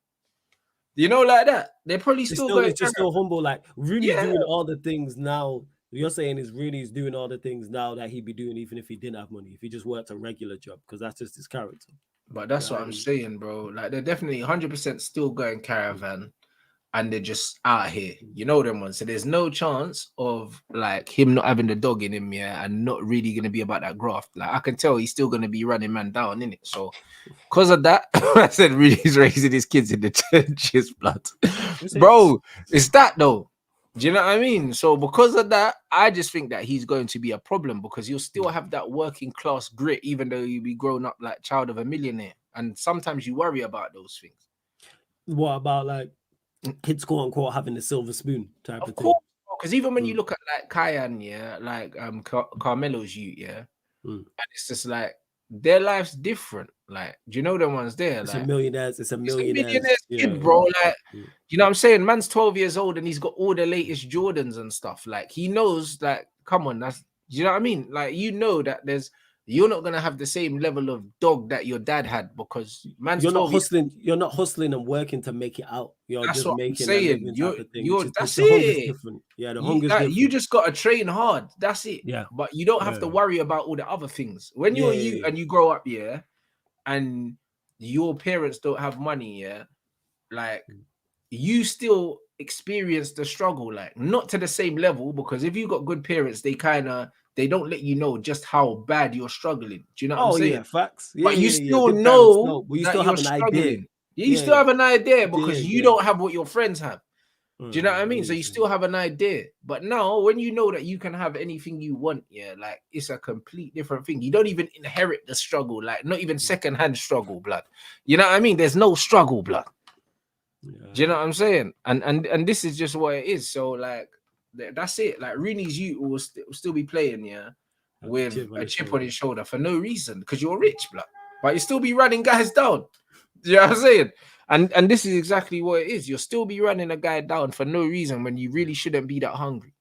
You know, like that. They're probably still going. It's just still humble. Like Rooney's Yeah, doing all the things now. You're saying is Rooney's doing all the things now that he'd be doing even if he didn't have money, if he just worked a regular job, because that's just his character. but that's what I'm saying, bro. Like they're definitely 100% still going caravan. And they're just out here, you know them ones. So there's no chance of like him not having the dog in him, and not really gonna be about that graft. Like I can tell he's still gonna be running man down in it. So because of that, I said really he's raising his kids in the churches, blood. Bro, it's that though. Do you know what I mean? So because of that, I just think that he's going to be a problem because you'll still have that working class grit, even though you be grown up like child of a millionaire. And sometimes you worry about those things. What about like kids, quote unquote, having the silver spoon type of course, thing? because even when you look at like Cayenne, like Carmelo's and it's just like their life's different. Like, do you know the ones there? It's like a millionaire's kid, bro. Like, you know what I'm saying? Man's 12 years old and he's got all the latest Jordans and stuff. Like, he knows that, come on, do you know what I mean? Like, you know that you're not gonna have the same level of dog that your dad had because man's you're not hustling and working to make it out. You're that's just what making I'm a saying. living type of thing. That's The hunger's it. different. Yeah, the hunger's different. You just gotta train hard. That's it. Yeah. But you don't have to worry about all the other things. When you're and you grow up, and your parents don't have money, like you still experience the struggle, like not to the same level, because if you got good parents, they don't let you know just how bad you're struggling. Do you know what I'm saying? Yeah, facts. But you still Good parents know, know but you that still you're have an idea. struggling. You still have an idea because you yeah. don't have what your friends have. Do you know what I mean? So you still have an idea. But now when you know that you can have anything you want, like it's a complete different thing. You don't even inherit the struggle, like not even secondhand struggle, blood. You know what I mean? There's no struggle, blood. Do you know what I'm saying? And this is just what it is. So like that's it. Like Rooney's youth will still be playing, with a chip on his shoulder for no reason because you're rich, blood. But you still be running guys down. Do you know what I'm saying? And this is exactly what it is. You'll still be running a guy down for no reason when you really shouldn't be that hungry.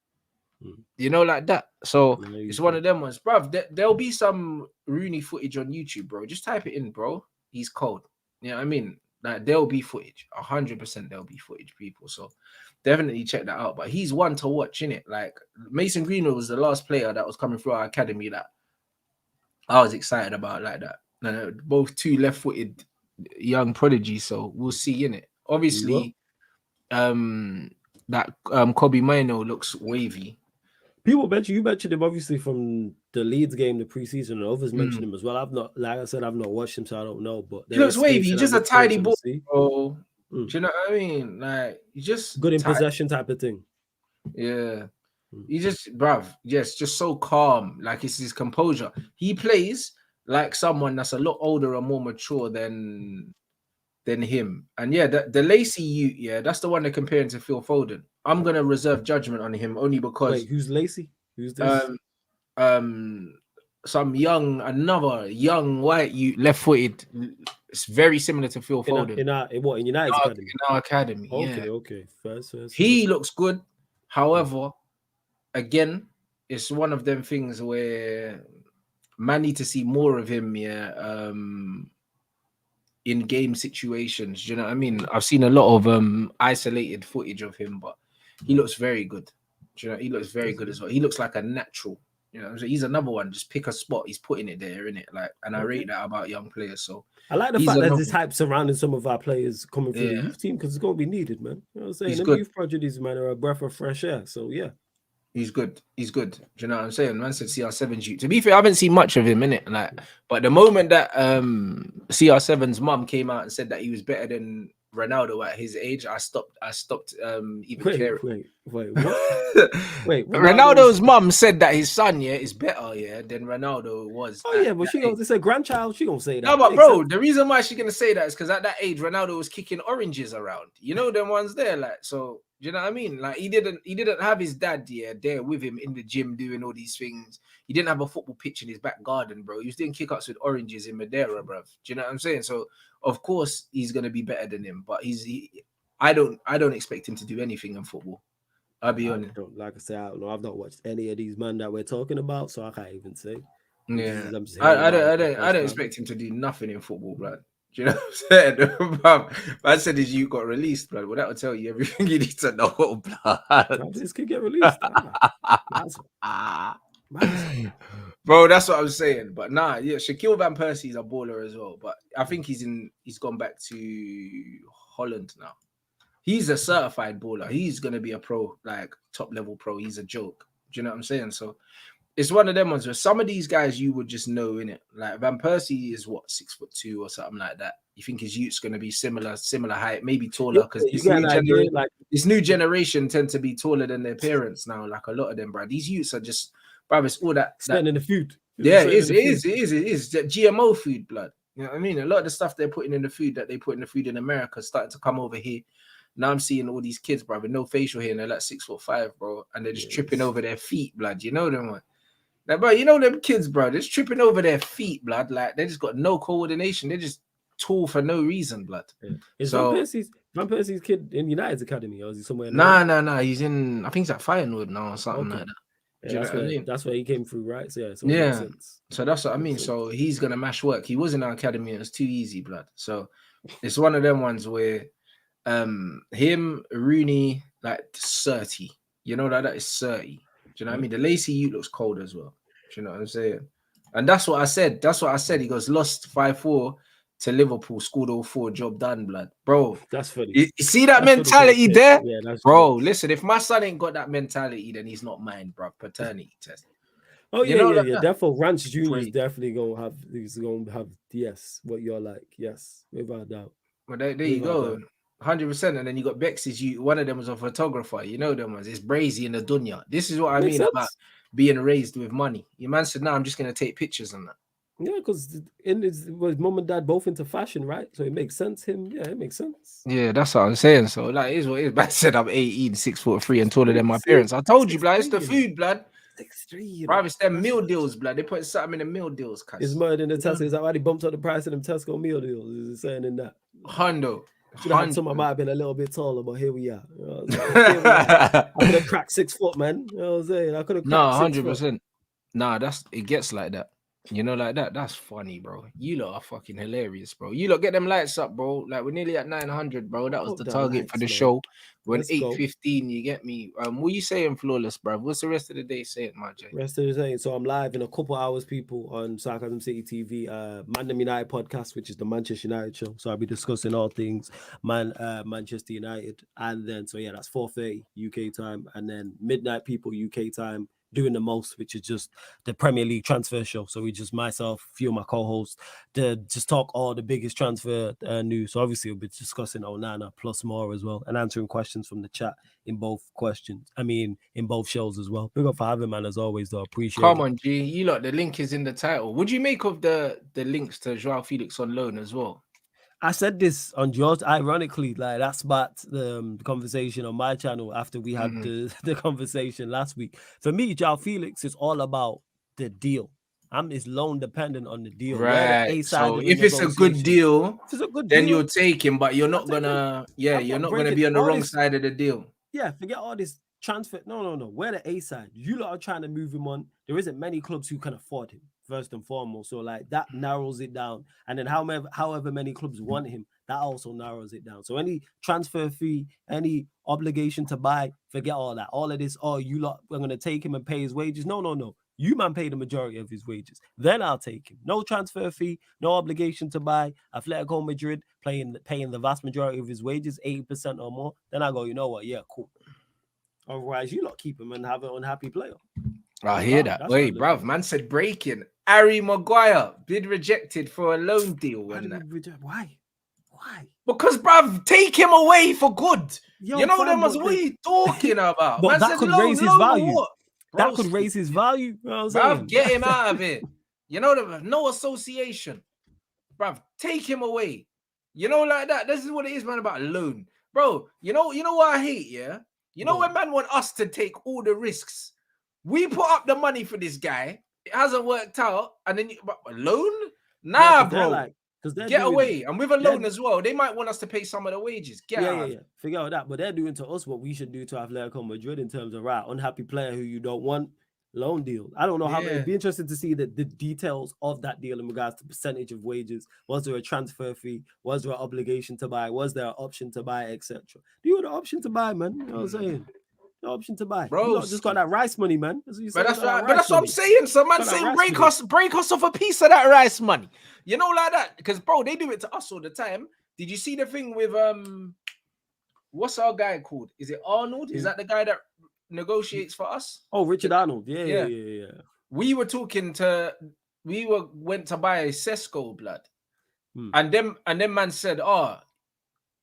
You know, like that. So it's one of them ones, bruv. There'll be some Rooney footage on YouTube, bro. Just type it in, bro. He's cold. You know what I mean? Like there'll be footage. 100% there'll be footage, people. So definitely check that out. But he's one to watch, innit? Like Mason Greenwood was the last player that was coming through our academy that I was excited about like that. Both two left-footed young prodigies, so we'll see in it. Obviously, that Kobe Mino looks wavy. You mentioned him obviously from the Leeds game, the preseason, and others mentioned him as well. I've not watched him, so I don't know. But he looks wavy. He's just a tiny ball, bro. Do you know what I mean? Like he's just good in possession type of thing. Yeah. He just, bruv, just so calm. Like it's his composure. He plays like someone that's a lot older and more mature than him. And yeah, the Lacey Ute, yeah, that's the one they're comparing to Phil Foden. I'm gonna reserve judgment on him only because Wait, who's Lacey? Who's this? Some another young white left-footed. It's very similar to Phil Foden In United's academy? in our academy. Okay, Yeah, okay. First. he looks good. However, again, it's one of them things where man need to see more of him. Yeah, in game situations. Do you know what I mean? I've seen a lot of isolated footage of him, but he looks very good. Do you know, he looks very good as well. He looks like a natural. You know, he's another one. Just pick a spot, he's putting it there, innit? Like, and I rate that about young players. So I like the fact that this hype surrounding some of our players coming through the youth team because it's going to be needed, man. You know what I'm saying? The youth prodigies, man, are a breath of fresh air. So yeah. He's good. He's good. Do you know what I'm saying? Man said CR7's you. To be fair, I haven't seen much of him in it. Like, but the moment that CR7's mum came out and said that he was better than Ronaldo at his age, I stopped even caring. Wait, what? Wait, Ronaldo's mum said that his son, is better, than Ronaldo was. Oh yeah, but she gonna say grandchild, she gonna say that. No, but bro, the reason why she's gonna say that is because at that age, Ronaldo was kicking oranges around. You know them ones there, like, so. Do you know what I mean? Like, he didn't have his dad there with him in the gym doing all these things. He didn't have a football pitch in his back garden, bro. He was doing kick-ups with oranges in Madeira, bro. Do you know what I'm saying? So of course he's gonna be better than him, but I don't expect him to do anything in football. I'll be honest. Like I say, I don't know. I've not watched any of these men that we're talking about, so I can't even say. Yeah, I don't expect him to do nothing in football, blood. Do you know what I'm saying? I said his you got released, blood. Well, that will tell you everything you need to know, blood. This could get released. Bro, that's what I'm saying. But nah, yeah, Shaquille Van Persie's a baller as well. But I think he's gone back to Holland now. He's a certified baller. He's gonna be a pro, like top level pro. He's a joke. Do you know what I'm saying? So it's one of them ones where some of these guys you would just know, innit? Like Van Persie is what, 6'2" or something like that. You think his youth's gonna be similar height, maybe taller, because this new generation tend to be taller than their parents now. Like a lot of them, bro. These youths are just, bro, it's all that in the food. Yeah, it is. That GMO food, blood. You know what I mean? A lot of the stuff they're putting in the food that they put in the food in America is starting to come over here. Now I'm seeing all these kids, bro, with no facial hair, and they're like 6'5", bro, and they're just tripping over their feet, blood. You know them, man. Like, bro, you know them kids, bro. They're just tripping over their feet, blood. Like, they just got no coordination. They're just tall for no reason, blood. Yeah. Is Van Persie's kid in United's academy, or is he somewhere? Nah. He's in, I think he's at Firewood now or something like that. Yeah, that's where he came through, right? So so that's what I mean. So he's gonna mash work. He was in our academy. It was too easy, blood. So it's one of them ones where him, Rooney, like 30. You know that is 30. Do you know what I mean? The Lacey Ute looks cold as well. Do you know what I'm saying? And that's what I said. He goes, lost 5-4 to Liverpool, scored all 4, job done, blood. Bro, that's funny. You see that mentality there? Yeah, that's bro, funny. Listen, if my son ain't got that mentality, then he's not mine, bro. Paternity test. Oh, yeah. Therefore, Rants Jr. is definitely gonna have yes, what you're like. Yes, without doubt. Well, there you go. 100%. And then you got Bex's, one of them was a photographer. You know them ones. It's Brazy in the dunya. This is what I mean about being raised with money. Your man said, "No, I'm just gonna take pictures on that." Yeah, because his mom and dad both into fashion, right? So it makes sense. It makes sense. Yeah, that's what I'm saying. So like, is what it is. But I said I'm 18, 6'3", and taller than my parents. I told you, blood. It's the food, blood. 6'3". Bro, it's them meal deals, blood. They put something in the meal deals. It's more than the Tesco. Is that why they bumped up the price of them Tesco meal deals? Is it saying in that? Hundo. Should have had some. I might have been a little bit taller, but here we are. You know I could have cracked 6 foot, man. You know what I'm saying? I could have cracked 100%. Nah, it gets like that. You know, like that. That's funny, bro. You lot are fucking hilarious, bro. You lot get them lights up, bro. Like, we're nearly at 900, bro. That was the target for the show. We're at 8:15. You get me? What you saying, Flawless, bro? What's the rest of the day saying, my J? Rest of the day. So I'm live in a couple hours, people, on Sarcasm City TV, Mandem United podcast, which is the Manchester United show. So I'll be discussing all things Manchester United, and then that's 4:30 UK time, and then midnight, people, UK time. doing the most, which is just the Premier League transfer show. So we just, myself, a few of my co-hosts, to just talk all the biggest transfer news. So obviously we'll be discussing ONANA plus more as well, and answering questions from the chat in both shows as well. Big up for having, man, as always, though. Appreciate Come it. on, G. You lot, the link is in the title. What do you make of the links to Joao Felix on loan as well? I said this on yours, ironically, like that sparked the conversation on my channel after we had the conversation last week. For me, Joao Felix is all about the deal. It's loan dependent on the deal. Right. So if it's a good deal, then you'll take him, but you're not gonna, you're not gonna be on the wrong side of the deal. Yeah, forget all this transfer. No. We're the A side. You lot are trying to move him on. There isn't many clubs who can afford him, first and foremost. So like that narrows it down. And then however many clubs want him, that also narrows it down. So any transfer fee, any obligation to buy, forget all that. All of this, you lot, we're gonna take him and pay his wages. No. You man pay the majority of his wages. Then I'll take him. No transfer fee, no obligation to buy. Atletico Madrid paying the vast majority of his wages, 80% or more. Then I go, you know what? Yeah, cool. Otherwise, you lot keep him and have an unhappy player. I hear that. Wait, bruv, man said breaking. Harry Maguire bid rejected for a loan deal. Why? Because, bruv, take him away for good. You know them as what are you talking about? But that could raise his value. That could raise his value. You know what I'm saying? Get him out of it. You know, no association. Bruv, take him away. You know, like that. This is what it is, man, about loan. Bro, you know what I hate, yeah? You know when man want us to take all the risks. We put up the money for this guy. It hasn't worked out. And then loan? Nah, bro. Get away. And with a loan as well, they might want us to pay some of the wages. Get out. Yeah. Figure out that. But they're doing to us what we should do to Atletico Madrid in terms of, unhappy player who you don't want, loan deal. I don't know how it'd be interesting to see the details of that deal in regards to percentage of wages. Was there a transfer fee? Was there an obligation to buy? Was there an option to buy, etc.? Do you have the option to buy, man? You know what I'm saying? No option to buy. Bro, you just got that rice money, man. That's what I'm saying. So man saying break us off a piece of that rice money. You know, like that. Because bro, they do it to us all the time. Did you see the thing with what's our guy called? Is it Arnold? Is that the guy that negotiates for us? Oh, Richard Arnold. Yeah. We went to buy a Sesko, blood. And then man said,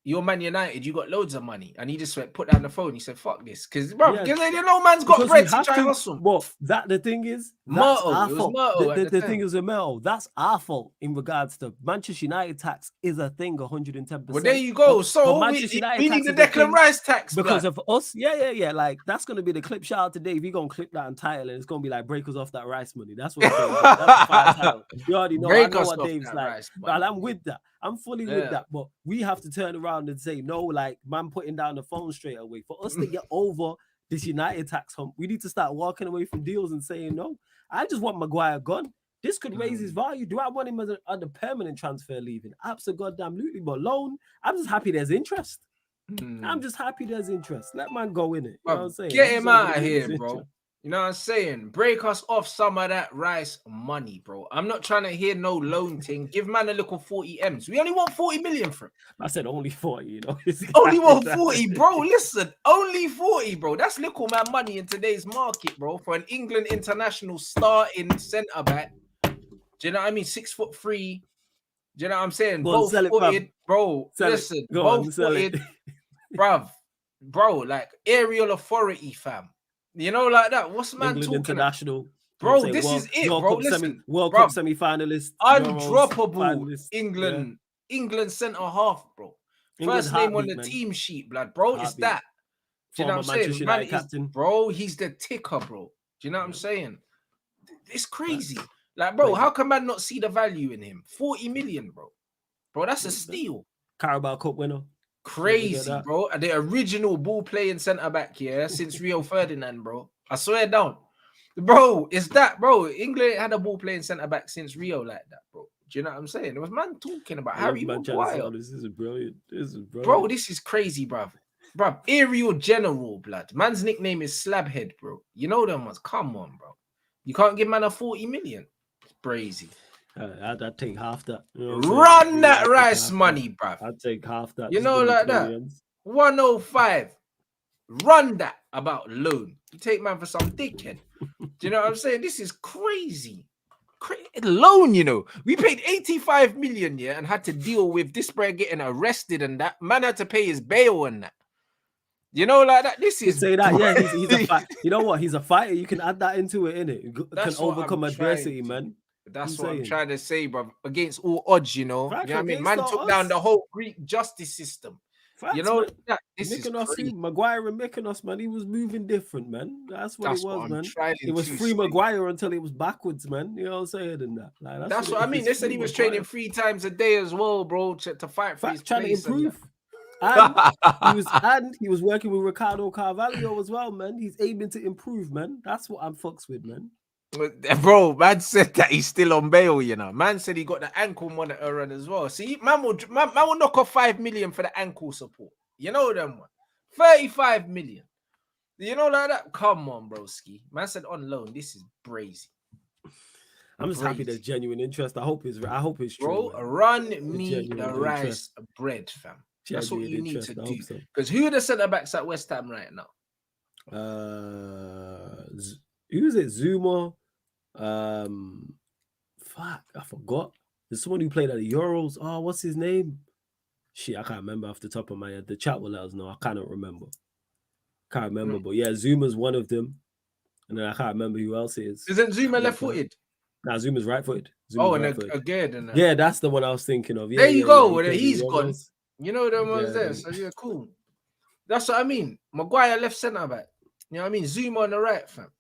you're Man United, you got loads of money. And he just put down the phone. He said, fuck this. Because man's got bread to try hustle. Well, the thing is, that's our fault. The thing is with Murto, that's our fault in regards to Manchester United tax is a thing 110%. Well, there you go. So we need the Declan Rice tax. Because of us, yeah. Like, that's going to be the clip. Shout out to Dave. He's going to clip that and title, and it's going to be like, break us off that rice money. That's what it's going to be. That's the fire title. You already know. I know what Dave's like. But I'm with that. I'm fully with that, but we have to turn around and say, no, like, man putting down the phone straight away. For us to get over this United tax hump, we need to start walking away from deals and saying, no, I just want Maguire gone. This could raise his value. Do I want him as a permanent transfer leaving? Absolutely. But loan, I'm just happy there's interest. I'm just happy there's interest. Let man go in it. You know what I'm saying? Get him out of here, bro. You know what I'm saying? Break us off some of that rice money, bro. I'm not trying to hear no loan thing. Give man a little 40 M's. We only want 40 million for him. I said only 40, you know. Only want 40, bro. Listen, only 40, bro. That's little man money in today's market, bro. For an England international starting centre back. Do you know what I mean? 6'3". Do you know what I'm saying? Both footed, bro. Listen, both footed, bruv. Bro, like aerial authority, fam. You know, like that. What's man England talking international, about? Bro, this is it, bro. Listen, World Cup semi-finalist, undroppable England centre half, bro. First name on the team sheet, blood, bro. It's that. Do you know what I'm saying? Man, captain. Bro, he's the ticker, bro. Do you know what I'm saying? It's crazy. Like, bro, how can man not see the value in him? 40 million, bro. Bro, that's a steal. Carabao Cup winner. Crazy, bro. The original ball playing centre back here since Rio Ferdinand, bro. I swear down. Bro, it's that, bro. England had a ball playing centre back since Rio like that, bro. Do you know what I'm saying? There was man talking about Harry Maguire. This is brilliant. Bro, this is crazy, bro. Bro, aerial general, blood. Man's nickname is Slabhead, bro. You know them ones. Come on, bro. You can't give man a 40 million. It's crazy. I'd take half that. You know run that rice money, bruv. I'd take half that. You know, like that. 105. Run that about loan. You take man for some dickhead. Do you know what I'm saying? This is crazy. Loan, you know, we paid 85 million, yeah, and had to deal with this bro getting arrested and that man had to pay his bail and that. You know, like that. This is say that, yeah. He's a fight. You know what? He's a fighter. You can add that into it, innit? Can overcome adversity, man. That's what I'm trying to say, bro. Against all odds, you know. Facts, You know what I mean? Man took down the whole Greek justice system. Facts, you know, man. This is crazy. Maguire and Mykonos, man. He was moving different, man. That's what it was, man. It was free Maguire until it was backwards, man. You know what I'm saying? And that. Like, that's what I mean. They said he was training 3 times a day as well, bro, to fight for his trying place to improve. And he was working with Ricardo Carvalho as well, man. He's aiming to improve, man. That's what I'm fucks with, man. Bro, man said that he's still on bail, you know. Man said he got the ankle monitor on as well. See, man will knock off 5 million for the ankle support. You know them one. 35 million. You know like that? Come on, broski. Man said on loan. This is brazy. I'm just happy there's genuine interest. I hope it's true. Bro, man. Run me the rice bread, fam. That's what you need to do. Because who are the centre backs at West Ham right now? Who is it? Zuma. Fuck, I forgot. There's someone who played at the Euros. Oh, what's his name? Shit, I can't remember off the top of my head. The chat will let us know. I cannot remember. But yeah, Zuma's one of them. And then I can't remember who else it is. Isn't Zuma left-footed? Nah, Zuma's right-footed. Again. Yeah, that's the one I was thinking of. Yeah, there you go. He's gone. You know them ones there. So yeah, cool. That's what I mean. Maguire left centre back. You know what I mean? Zuma on the right, fam.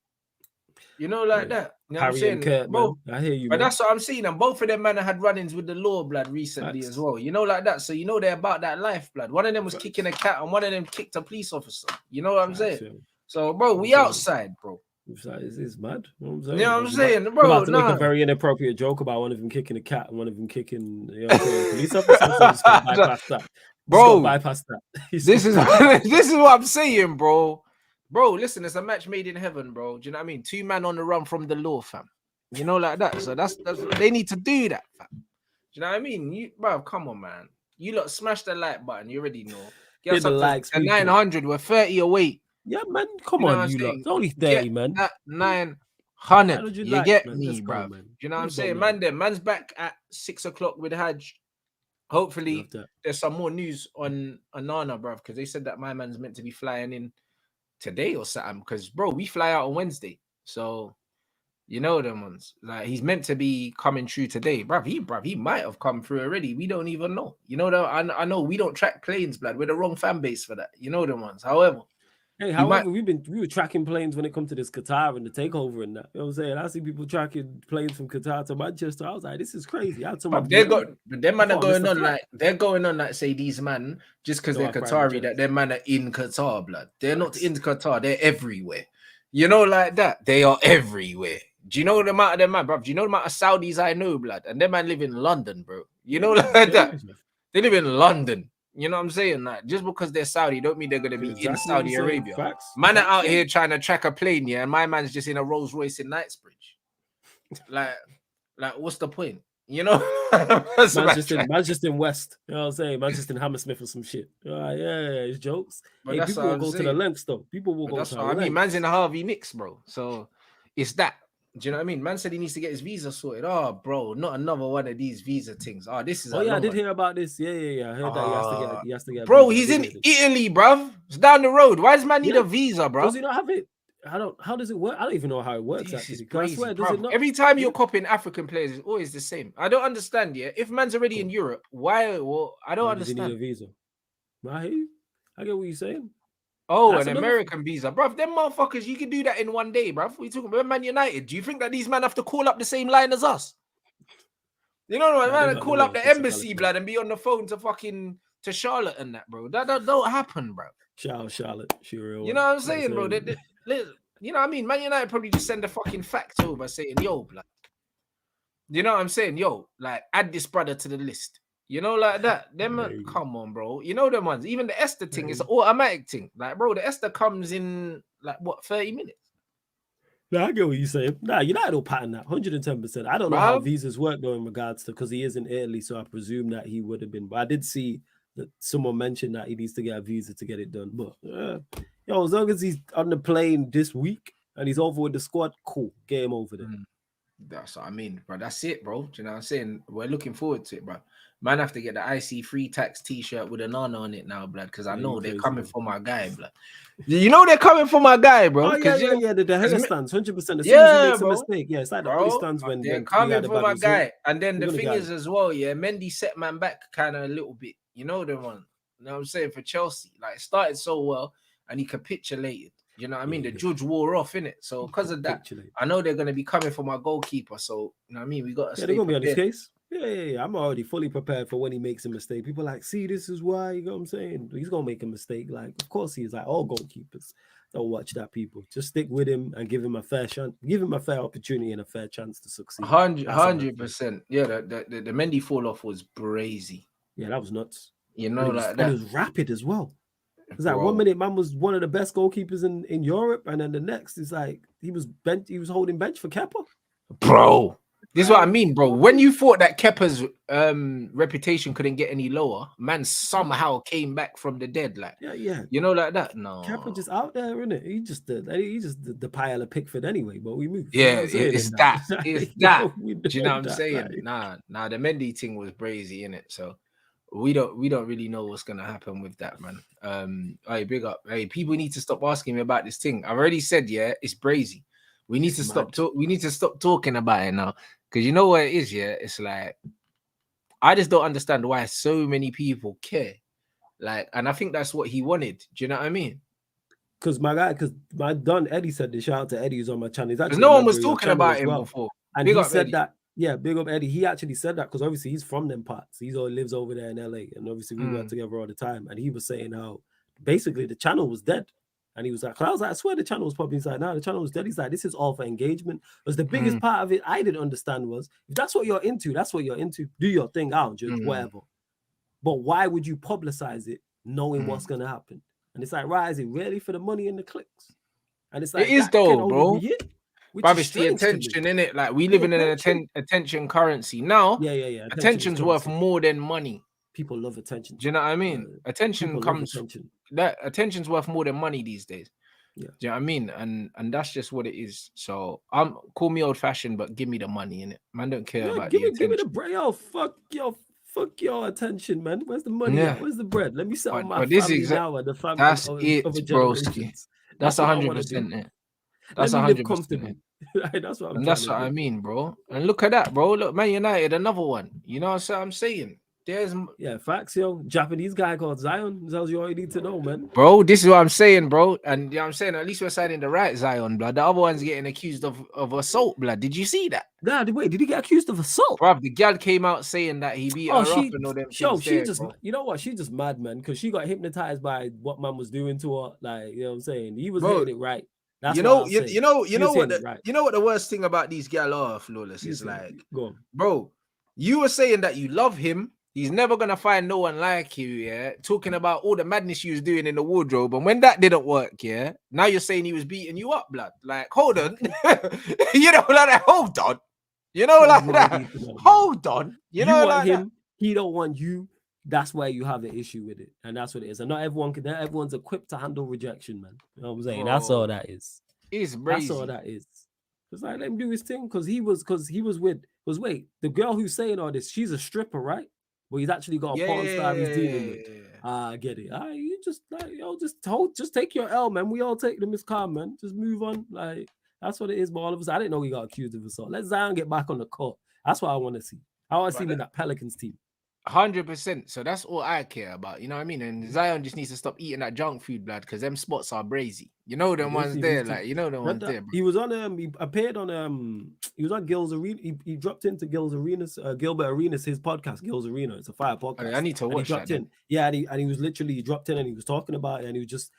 You know, like that. You know Harry what I'm saying? Kurt, bro, I hear you. But that's what I'm saying. And both of them man had run-ins with the law, blood, recently as well. You know, like that. So you know they're about that life, blood. One of them was kicking a cat, and one of them kicked a police officer. You know what I'm saying? So, bro, we outside, bro. It's mad. You know what I'm saying? You know what I'm saying, bro? I'm about to make a very inappropriate joke about one of them kicking a cat and one of them kicking, you know, police officers. Just bypass that, bro. Bypass that. This is what I'm saying, bro. Bro, listen, it's a match made in heaven, bro. Do you know what I mean? 2 men on the run from the law, fam. You know, like that. So that's they need to do that, fam. Do you know what I mean? Bro, come on, man. You lot smash the like button. You already know. Get the likes. 900. We're 30 away. Yeah, man. Come on, you lot. It's only 30, man. That 900. You get me, bro. Do you know what I'm saying? Man's back at 6 o'clock with Hajj. Hopefully, there's some more news on ONANA, bro, because they said that my man's meant to be flying in today or something. Because, bro, we fly out on Wednesday. So, you know them ones. Like, he's meant to be coming through today. Bruv, he might have come through already. We don't even know. You know, I know we don't track planes, blood. We're the wrong fan base for that. You know them ones. However, we were tracking planes when it comes to this Qatar and the takeover and that. You know what I'm saying? I see people tracking planes from Qatar to Manchester. I was like, this is crazy. They're going on like say these man just because they're Qatari that their man are in Qatar, blood. They're not in Qatar. They're everywhere. You know, like that. They are everywhere. Do you know the amount of them man, bro? Do you know the amount of Saudis I know, blood? And them man live in London, bro. You know, like that. They live in London. You know what I'm saying? Like, just because they're Saudi, don't mean they're going to be in Saudi Arabia. Man are out here trying to track a plane, yeah, and my man's just in a Rolls Royce in Knightsbridge. Like, what's the point? You know? man's just in West. You know what I'm saying? Man's just in Hammersmith or some shit. Yeah, it's jokes. Hey, people will go to the lengths, though. People will go to the lengths. I mean, man's in the Harvey Nicks, bro. So, it's that. Do you know what I mean? Man said he needs to get his visa sorted. Oh, bro, not another one of these visa things. Oh, this is. Oh, yeah, I did hear about this. Yeah. I heard that he has to get. Bro, he's in Italy, bruv. It's down the road. Why does man need a visa, bro? Does he not have it? How does it work? I don't even know how it works. Actually, I swear, does it not? Every time you're copying African players, it's always the same. I don't understand. Yeah, if man's already in Europe, why? Well, I don't understand. Does he need a visa? I hear you. I get what you're saying. Oh, that's an American visa, bruv. Them motherfuckers, you can do that in one day, bruv. We talking about Man United. Do you think that these men have to call up the same line as us? You know what, man? Call up the embassy, blood, and be on the phone to Charlotte and that, bro. That don't happen, bro. Charlotte, she real. You know what I'm saying, bro? You know what I mean? Man United probably just send a fucking fax over saying, yo, blood. You know what I'm saying? Yo, like, add this brother to the list. You know, like that. Them, come on, bro. You know them ones. Even the Esther thing is an automatic thing. Like, bro, the Esther comes in, like, what, 30 minutes? No, I get what you're saying. Nah, United will pattern that 110%. I don't know how visas work, though, in regards to, because he is in Italy, so I presume that he would have been. But I did see that someone mentioned that he needs to get a visa to get it done. But, as long as he's on the plane this week, and he's over with the squad. Cool, game over there. That's what I mean, bro. That's it, bro. Do you know what I'm saying? We're looking forward to it, bro. Man, have to get the IC free tax T-shirt with ONANA on it now, blood, because I know they're coming for my guy, blood. You know they're coming for my guy, bro. Oh yeah. The hair stands 100%. As soon as he makes a mistake, yeah, it's like the only stands when they're coming for my guy. And then the thing is as well, yeah, Mendy set man back kind of a little bit. You know the one. You know what I'm saying, for Chelsea, like it started so well and he capitulated. You know what I mean? The judge wore off, innit? So because of that, I know they're gonna be coming for my goalkeeper. So you know what I mean? We got to they're gonna be on his case. Yeah. I'm already fully prepared for when he makes a mistake. People like, see, this is why, you know what I'm saying? He's gonna make a mistake. Like, of course he is. Like all goalkeepers. Don't watch that, people. Just stick with him and give him a fair chance, give him a fair opportunity and a fair chance to succeed. 100%. Yeah, the Mendy fall off was brazy. Yeah, that was nuts. You know, and it was rapid as well. It's like 1 minute, man was one of the best goalkeepers in Europe, and then the next is like he was holding bench for Kepa. Bro, this is what I mean, bro. When you thought that Kepa's reputation couldn't get any lower, man somehow came back from the dead, like you know, like that. No, Kepa just out there, isn't it? He just the pile of Pickford anyway. But we moved. Yeah, it's that. It's that. Do you know what I'm saying? Like... Nah. The Mendy thing was brazy, innit? So. We don't really know what's gonna happen with that, man. Hey, big up. Hey, people need to stop asking me about this thing. I've already said, yeah, it's brazy. We need to stop talking about it now, because you know what it is, yeah. It's like I just don't understand why so many people care. Like, and I think that's what he wanted. Do you know what I mean? Because my Don Eddie said this. Shout out to Eddie who's on my channel. Because no one was talking about him before. And he said that. Yeah, big up Eddie. He actually said that because obviously he's from them parts. He lives over there in LA, and obviously we work together all the time. And he was saying how basically the channel was dead. And he was like, I was like, I swear the channel was popping. He's like, no, the channel was dead. He's like, this is all for engagement. Because the biggest part of it I didn't understand was, if that's what you're into, that's what you're into. Do your thing out, judge, whatever. But why would you publicize it knowing what's going to happen? And it's like, right, is it really for the money and the clicks? And it's like, it is though, bro. But it's the attention, in it. Like we live in an attention currency now. Yeah. Attention's worth more than money. People love attention. Do you know what I mean? Attention comes. That attention's worth more than money these days. Yeah. Do you know what I mean? And that's just what it is. So call me old fashioned, but give me the money in it. Man, don't care about the attention. Give me the bread. Fuck your attention, man. Where's the money? Yeah. Where's the bread? Let me settle my family now and the family. That's it, broski. That's 100% it. That's 100%. That's what I mean, bro. And look at that, bro. Look, Man United, another one. You know what I'm saying? Facts, yo. Japanese guy called Zion. That's all you need to know, man. Bro, this is what I'm saying, bro. And you know what I'm saying? At least we're signing the right Zion, blood. The other one's getting accused of assault, blood. Did you see that? Nah, wait, did he get accused of assault? Bro, the gal came out saying that he beat her up and all them things. You know what? She's just mad, man, because she got hypnotized by what man was doing to her. Like, you know what I'm saying? He was hitting it right. That's you know what the worst thing about these gal are, Flawless, is like, bro, you were saying that you love him. He's never gonna find no one like you, yeah. Talking about all the madness you was doing in the wardrobe, and when that didn't work, yeah. Now you're saying he was beating you up, blood. Like, hold on, you know, like that. Hold on, you know, like that. Hold on, you know, want like him. That. He don't want you. That's where you have the issue with it, and that's what it is. And not everyone's equipped to handle rejection, man. You know what I'm saying? That's all that is. It's crazy. That's all that is. It's like, let him do his thing, because he was with. Because wait, the girl who's saying all this, she's a stripper, right? But he's actually got a porn star he's dealing with. I get it. You just like, just take your L, man. We all take them as calm, man. Just move on. Like, that's what it is. But all of us, I didn't know he got accused of assault. Let Zion get back on the court. That's what I want to see. I want to see him in that Pelicans team. 100%. So that's all I care about. You know what I mean? And Zion just needs to stop eating that junk food, blood, because them spots are brazy. You know them ones there, like, you know them ones there, bro. He was on he appeared on he was on Gil's Arena. He dropped into Gil's Arenas, Gilbert Arenas, his podcast, Gil's Arena. It's a fire podcast. I need to watch that. Yeah, and he was literally dropped in and he was talking about it, and he was just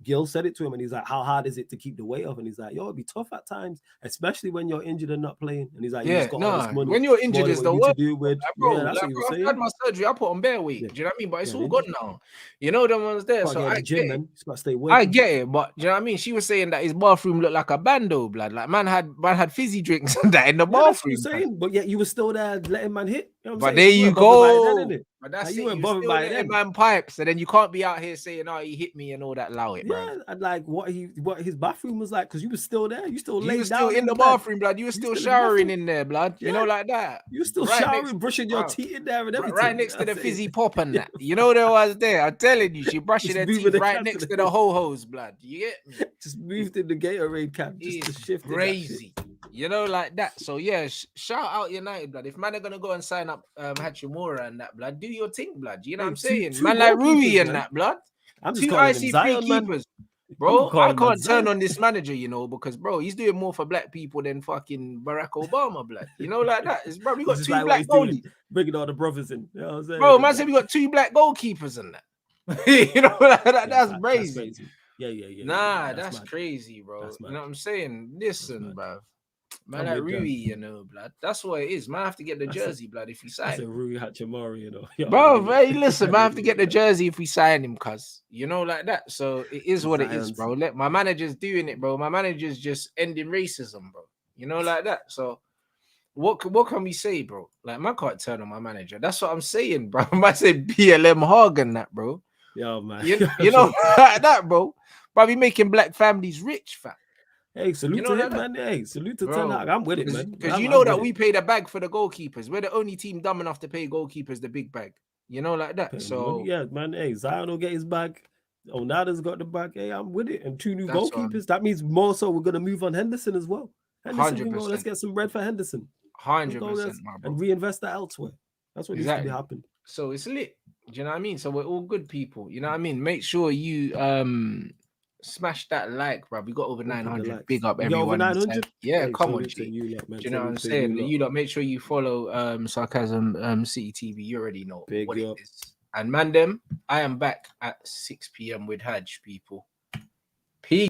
Gil said it to him, and he's like, how hard is it to keep the weight off? And he's like, yo, it'd be tough at times, especially when you're injured and not playing. And he's like, when you're injured is the worst. That's what he was saying. I had my surgery, I put on bare weight. Do you know what I mean? But it's all gone now. You know them ones there. So I get it. He's got to stay away. I get it, but do you know what I mean? She was saying that his bathroom looked like a bando, blood. Like man had fizzy drinks and that in the bathroom. That's what saying, but yet you were still there letting man hit. You know what I'm But saying? there You you weren't bothered by it then, go. innit? But that's Like, you it. weren't You bothered still by it letting then. man pipes, and then you can't be out here saying, "Oh, he hit me" and all that. Allow it, bro. Yeah, and like what his bathroom was like, because you were still there. You still You laid was still down in in the the bed. bathroom, blood. You were You still still in the showering bathroom. in there, blood. You Yeah. know, like that. You were still Right next, showering, brushing your bro. teeth in there and everything. Right You next know to what the I'm saying? fizzy pop and Yeah. that. You know there was there. I'm telling you, she brushing Just her moving teeth the right can to next the to the ho-hos, blood. You get me? just moved in the Gatorade can just to It's shift in that shit. crazy. You know, like that. So yeah, shout out United, blood. If man are gonna go and sign up Hachimura and that, blood, do your thing, blood. You know what Hey, I'm saying? two Man like Rui goalkeepers, and man. that, blood. I'm just Two calling him IC3 Zion, man. keepers. I'm Bro, I calling him can't turn Zion. on this manager, you know, because bro, he's doing more for black people than fucking Barack Obama, blood. You know, like that. It's bro, we got Just two like what black he's doing, goalies. bringing all the brothers in. You know what I'm saying? Bro, And man said that- we got two black goalkeepers in that. You know, like that, yeah, that's that's crazy. crazy. Yeah. Nah, That's that's mad. crazy, bro. That's You mad. know what I'm saying? That's Listen, mad. bro. Man, I'm like with Rui, them. you know, blood. That's what it is. Man, I have to get the That's it. jersey, blood, if he I said sign. Rui Hachimura, you know. Yo, Bro, nigga, hey, listen, man, I have to get the yeah. jersey if we sign him, cuz. You know, like that. So it is what it is, Zion's- bro. Let my manager's doing it, bro. My manager's just ending racism, bro. You know, like that. So what can we say, bro? Like, man can't turn on my manager. That's what I'm saying, bro. I say BLM Hagen that, bro. Yo, man. You know, like that, bro. But we making black families rich, fam. Hey, salute You know to him, that? man. Hey, salute to Ten Hag. I'm with it, man. Because I'm you know with that it. we pay the bag for the goalkeepers. We're the only team dumb enough to pay goalkeepers the big bag. You know, like that. Pay So money. Yeah, man. Hey, Zion will get his bag. Onana's got the bag. Hey, I'm with it. And two new that's goalkeepers. That means more so we're gonna move on Henderson as well. Henderson can go. Let's 100%. get some bread for Henderson. Let's 100%, go my bro. and reinvest that elsewhere. That's what needs to be happening. So it's lit. Do you know what I mean? So we're all good people. You know what I mean? Make sure you smash that like, bro. We got over 900. Big up You everyone. got over 900? Yeah, Hey, come on, salute to G. you lot, man. Do you know what I'm Salute to saying? you You lot. lot, make sure you follow Sarcasm City TV. You already know Big what up. it is. And man, them, I am back at 6 p.m. with Hajj, people.